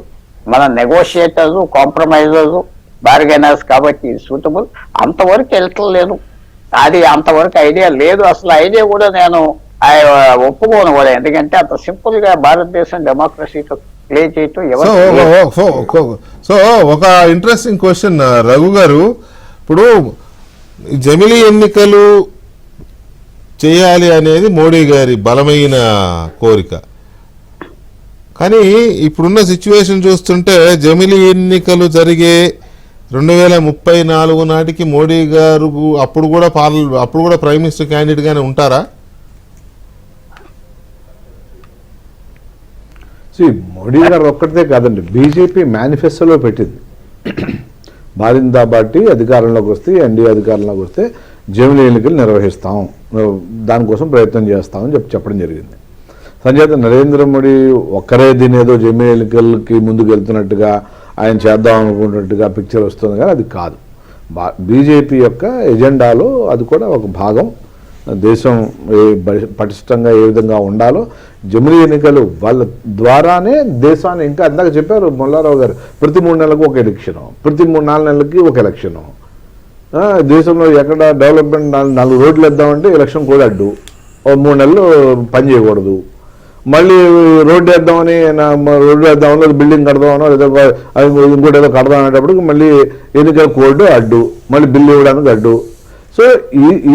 మన నెగోషియేటర్స్, కాంప్రమైజర్స్, బార్గెనర్స్ కాబట్టి సూటబుల్. అంతవరకు వెళ్ళలేదు, అది అంతవరకు ఐడియా లేదు. అసలు ఐడియా కూడా నేను ఒప్పుకోను కూడా, ఎందుకంటే అంత సింపుల్ గా భారతదేశం డెమోక్రసీతో ప్లే చేయటం. సో ఒక ఇంట్రెస్టింగ్ క్వశ్చన్ రఘు గారు, ఇప్పుడు జమిలీ ఎన్నికలు చేయాలి అనేది మోడీ గారి బలమైన కోరిక. కానీ ఇప్పుడున్న సిచ్యువేషన్ చూస్తుంటే జమిలీ ఎన్నికలు జరిగే 2034 నాటికి మోడీ గారు అప్పుడు కూడా ప్రైమ్ మినిస్టర్ క్యాండిడేట్ గానే ఉంటారా? మోడీ గారు ఒక్కటే కాదండి, బీజేపీ మేనిఫెస్టోలో పెట్టింది భారతీయ పార్టీ అధికారంలోకి వస్తే, ఎన్డీఏ అధికారంలోకి వస్తే జమిలీ ఎన్నికలు నిర్వహిస్తాం, దానికోసం ప్రయత్నం చేస్తామని చెప్పడం జరిగింది. సంచేత నరేంద్ర మోడీ ఒక్కరే దీని ఏదో జమిలీ ఎన్నికలకి ముందుకు వెళ్తున్నట్టుగా, ఆయన చేద్దాం అనుకున్నట్టుగా పిక్చర్ వస్తుంది, కానీ అది కాదు. బీజేపీ యొక్క ఎజెండాలో అది కూడా ఒక భాగం. దేశం పటిష్టంగా ఏ విధంగా ఉండాలో, జమిలీ ఎన్నికలు వాళ్ళ ద్వారానే దేశాన్ని, ఇంకా అందాక చెప్పారు మొల్లారావు గారు, ప్రతి 3 నెలలకు ఒక ఎలక్షను, ప్రతి 3-4 నెలలకి ఒక ఎలక్షను. దేశంలో ఎక్కడ డెవలప్మెంట్ 4 రోడ్లు వేద్దామంటే ఎలక్షన్ కూడా అడ్డు, 3 నెలలు పని చేయకూడదు. మళ్ళీ రోడ్డు వేద్దామని బిల్డింగ్ కడదామనో లేదా ఇంకోటి ఏదో కడదాం అనేటప్పుడు మళ్ళీ ఎన్నికల కోడ్ అడ్డు, మళ్ళీ బిల్లు ఇవ్వడానికి అడ్డు. సో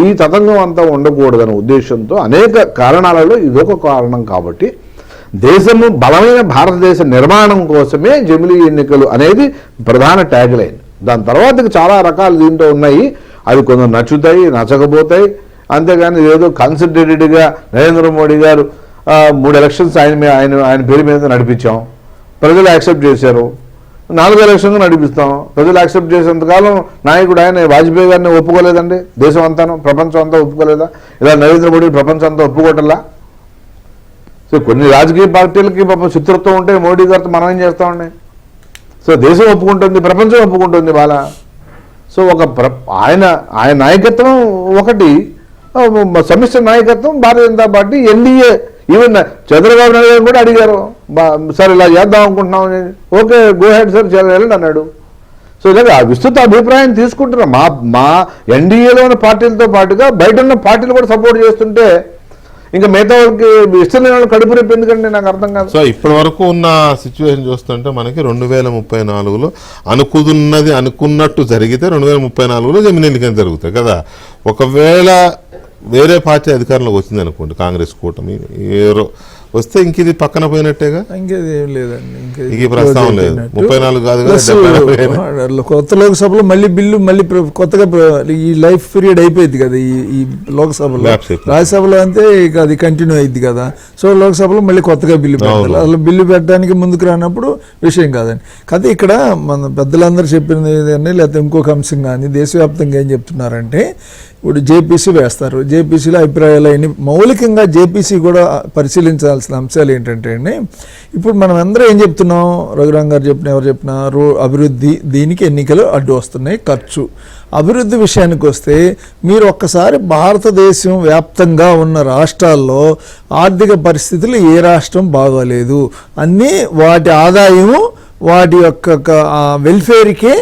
ఈ తతంగం అంతా ఉండకూడదనే ఉద్దేశంతో అనేక కారణాలలో ఇదొక కారణం. కాబట్టి దేశము బలమైన భారతదేశ నిర్మాణం కోసమే జమిలీ ఎన్నికలు అనేది ప్రధాన ట్యాగ్ లైన్. దాని తర్వాత చాలా రకాలు దీంట్లో ఉన్నాయి, అవి కొంచెం నచ్చుతాయి, నచ్చకపోతాయి. అంతేగాని ఏదో కన్సన్ట్రేటెడ్గా నరేంద్ర మోడీ గారు 3 ఎలక్షన్స్ ఆయన పేరు మీద నడిపించాం, ప్రజలు యాక్సెప్ట్ చేశారు. 4 ఎలక్షన్లు నడిపిస్తాం, ప్రజలు యాక్సెప్ట్ చేసేంతకాలం నాయకుడు ఆయన వాజ్పేయి గారిని ఒప్పుకోలేదండి. దేశం అంతాను, ప్రపంచం అంతా ఒప్పుకోలేదా? ఇలా నరేంద్ర మోడీ ప్రపంచం అంతా ఒప్పుకోవటంలా. సో కొన్ని రాజకీయ పార్టీలకి పాపం శత్రుత్వం ఉంటే మోడీ గారితో మనం ఏం చేస్తామండి? సో దేశం ఒప్పుకుంటుంది, ప్రపంచం ఒప్పుకుంటుంది వాళ్ళ. సో ఆయన నాయకత్వం ఒకటి, సమిష్టి నాయకత్వం Bharatiya Janata party, NDA. Even Chandrababu Naidu garu కూడా అడిగారు, సార్ ఇలా చేద్దాం అనుకుంటున్నాం, ఓకే గో హెడ్ సార్ వెళ్ళండి అన్నాడు. సో ఇలాగ విస్తృత అభిప్రాయం తీసుకుంటున్నాం. మా ఎన్డీఏలో ఉన్న పార్టీలతో పాటుగా బయట ఉన్న పార్టీలు కూడా సపోర్ట్ చేస్తుంటే ఇంకా మిగతా వాళ్ళకి ఇష్టం కడుపు రేపు ఎందుకంటే నాకు అర్థం కాదు. సో ఇప్పటి వరకు ఉన్న సిచ్యువేషన్ చూస్తుంటే మనకి 2034లో అనుకున్నట్టు జరిగితే 2034లో జమిలీ ఎన్నికలు జరుగుతాయి కదా. ఒకవేళ వేరే పార్టీ అధికారంలోకి వచ్చింది అనుకోండి, కాంగ్రెస్ కూటమి ఎవరో వస్తే ఇంక ఇది పక్కన పోయినట్టేగా, ఇంకేది ఏం లేదండి, ఇంక ప్రస్తావం లేదు. 34 కాదు కదా, కొత్త లోక్సభలో మళ్ళీ బిల్లు మళ్ళీ కొత్తగా ఈ లైఫ్ పీరియడ్ అయిపోయింది కదా ఈ లోక్సభలో. రాజ్యసభలో అంతే ఇక అది కంటిన్యూ అయింది కదా. సో లోక్సభలో మళ్ళీ కొత్తగా బిల్లు పెట్టాలి. అసలు బిల్లు పెట్టడానికి ముందుకు రానప్పుడు విషయం కాదండి. కానీ ఇక్కడ మన పెద్దలందరూ చెప్పినది ఏదైనా లేకపోతే ఇంకొక అంశం కానీ దేశవ్యాప్తంగా ఏం చెప్తున్నారంటే, ఇప్పుడు జేపీసీ వేస్తారు, జేపీసీలో అభిప్రాయాలు అయిన మౌలికంగా జేపీసీ కూడా పరిశీలించాల్సిన అంశాలు ఏంటంటే అండి, ఇప్పుడు మనం అందరూ ఏం చెప్తున్నాం, రఘురాం గారు చెప్పిన ఎవరు చెప్పినా అభివృద్ధి, దీనికి ఎన్నికలు అడ్డు వస్తున్నాయి, ఖర్చు. అభివృద్ధి విషయానికి వస్తే మీరు ఒక్కసారి భారతదేశం వ్యాప్తంగా ఉన్న రాష్ట్రాల్లో ఆర్థిక పరిస్థితులు ఏ రాష్ట్రం బాగోలేదు, అన్నీ వాటి ఆదాయము వాటి యొక్క వెల్ఫేర్కే,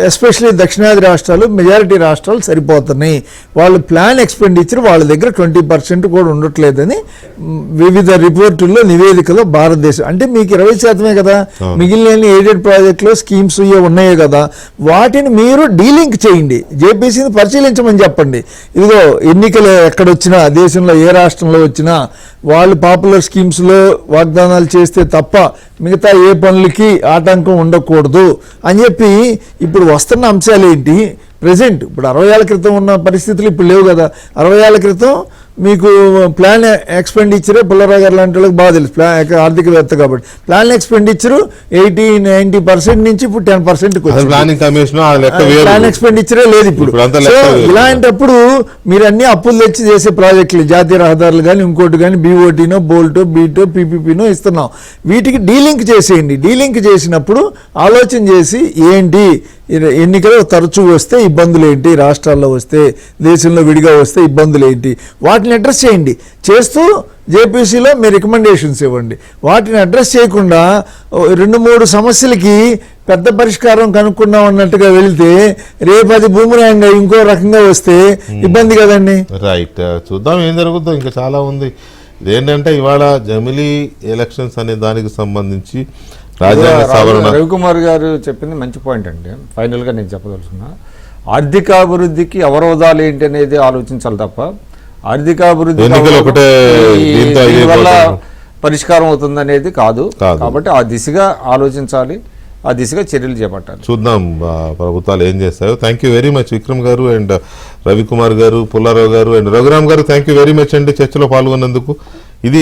ఎస్పెషలీ దక్షిణాది రాష్ట్రాలు, మెజారిటీ రాష్ట్రాలు సరిపోతున్నాయి. వాళ్ళు ప్లాన్ ఎక్స్పెండిచర్ వాళ్ళ దగ్గర 20% కూడా ఉండట్లేదని వివిధ రిపోర్టుల్లో నివేదికలో భారతదేశం, అంటే మీకు 20% కదా, మిగిలిన ఎయిడెడ్ ప్రాజెక్టులో స్కీమ్స్ ఉన్నాయే కదా, వాటిని మీరు డీలింక్ చేయండి, జేపీసీని పరిశీలించమని చెప్పండి. ఇదిగో ఎన్నికలు ఎక్కడొచ్చినా, దేశంలో ఏ రాష్ట్రంలో వచ్చినా వాళ్ళు పాపులర్ స్కీమ్స్లో వాగ్దానాలు చేస్తే తప్ప మిగతా ఏ పనులకి ఆటంకం ఉండకూడదు అని చెప్పి ఇప్పుడు వస్తున్న అంశాలు ఏంటి ప్రజెంట్ ఇప్పుడు 60 ఏళ్ల క్రితం ఉన్న పరిస్థితులు ఇప్పుడు లేవు కదా. 60 ఏళ్ల క్రితం మీకు ప్లాన్ ఎక్స్పెండిచరే పుల్లారావు గారు లాంటి వాళ్ళకి బాగా తెలుసు, ఆర్థికవేత్త కాబట్టి ప్లాన్ ఎక్స్పెండిచరు 80-90% నుంచి ఇప్పుడు 10%కి వచ్చింది. ప్లానింగ్ కమిషన్ ప్లాన్ ఎక్స్పెండిచరే లేదు ఇప్పుడు. సో ఇలాంటప్పుడు మీరు అన్ని అప్పులు తెచ్చి చేసే ప్రాజెక్టులు, జాతీయ రహదారులు కానీ ఇంకోటి కానీ బీఓటీనో బోల్టో బీటో పీపీపీనో ఇస్తున్నాం, వీటికి డీలింక్ చేసేయండి. డీలింక్ చేసినప్పుడు ఆలోచన చేసి ఏంటి ఎన్నికలు తరచూ వస్తే ఇబ్బందులు ఏంటి, రాష్ట్రాల్లో వస్తే దేశంలో విడిగా వస్తే ఇబ్బందులు ఏంటి, వాటిని అడ్రస్ చేయండి. చేస్తూ జేపీసీలో మీ రికమెండేషన్స్ ఇవ్వండి. వాటిని అడ్రస్ చేయకుండా 2-3 సమస్యలకి పెద్ద పరిష్కారం కనుక్కున్నాం అన్నట్టుగా వెళితే రేపు అది భూమిరాయంగా ఇంకో రకంగా వస్తే ఇబ్బంది కదండి. రైట్, చూద్దాం ఏం జరుగుతుందో. ఇంకా చాలా ఉంది. ఇదేంటంటే ఇవాళ జమిలీ ఎలక్షన్స్ అనే దానికి సంబంధించి రాజ్యాంగ సవరణ. రవికుమార్ గారు చెప్పింది మంచి పాయింట్ అండి. ఫైనల్గా నేను చెప్పదలుచుకున్నా, ఆర్థికాభివృద్ధికి అవరోధాలు ఏంటి అనేది ఆలోచించాలి తప్ప ఆర్థికాభివృద్ధి వల్ల పరిష్కారం అవుతుంది అనేది కాదు. కాబట్టి ఆ దిశగా ఆలోచించాలి, ఆ దిశగా చర్యలు చేపట్టాలి. చూద్దాం ప్రభుత్వాలు ఏం చేస్తాయో. Thank you very much Vikram గారు అండ్ రవికుమార్ గారు, పుల్లారావు గారు అండ్ రఘురామ్ గారు. థ్యాంక్ యూ వెరీ మచ్ అండి చర్చలో పాల్గొన్నందుకు. ఇది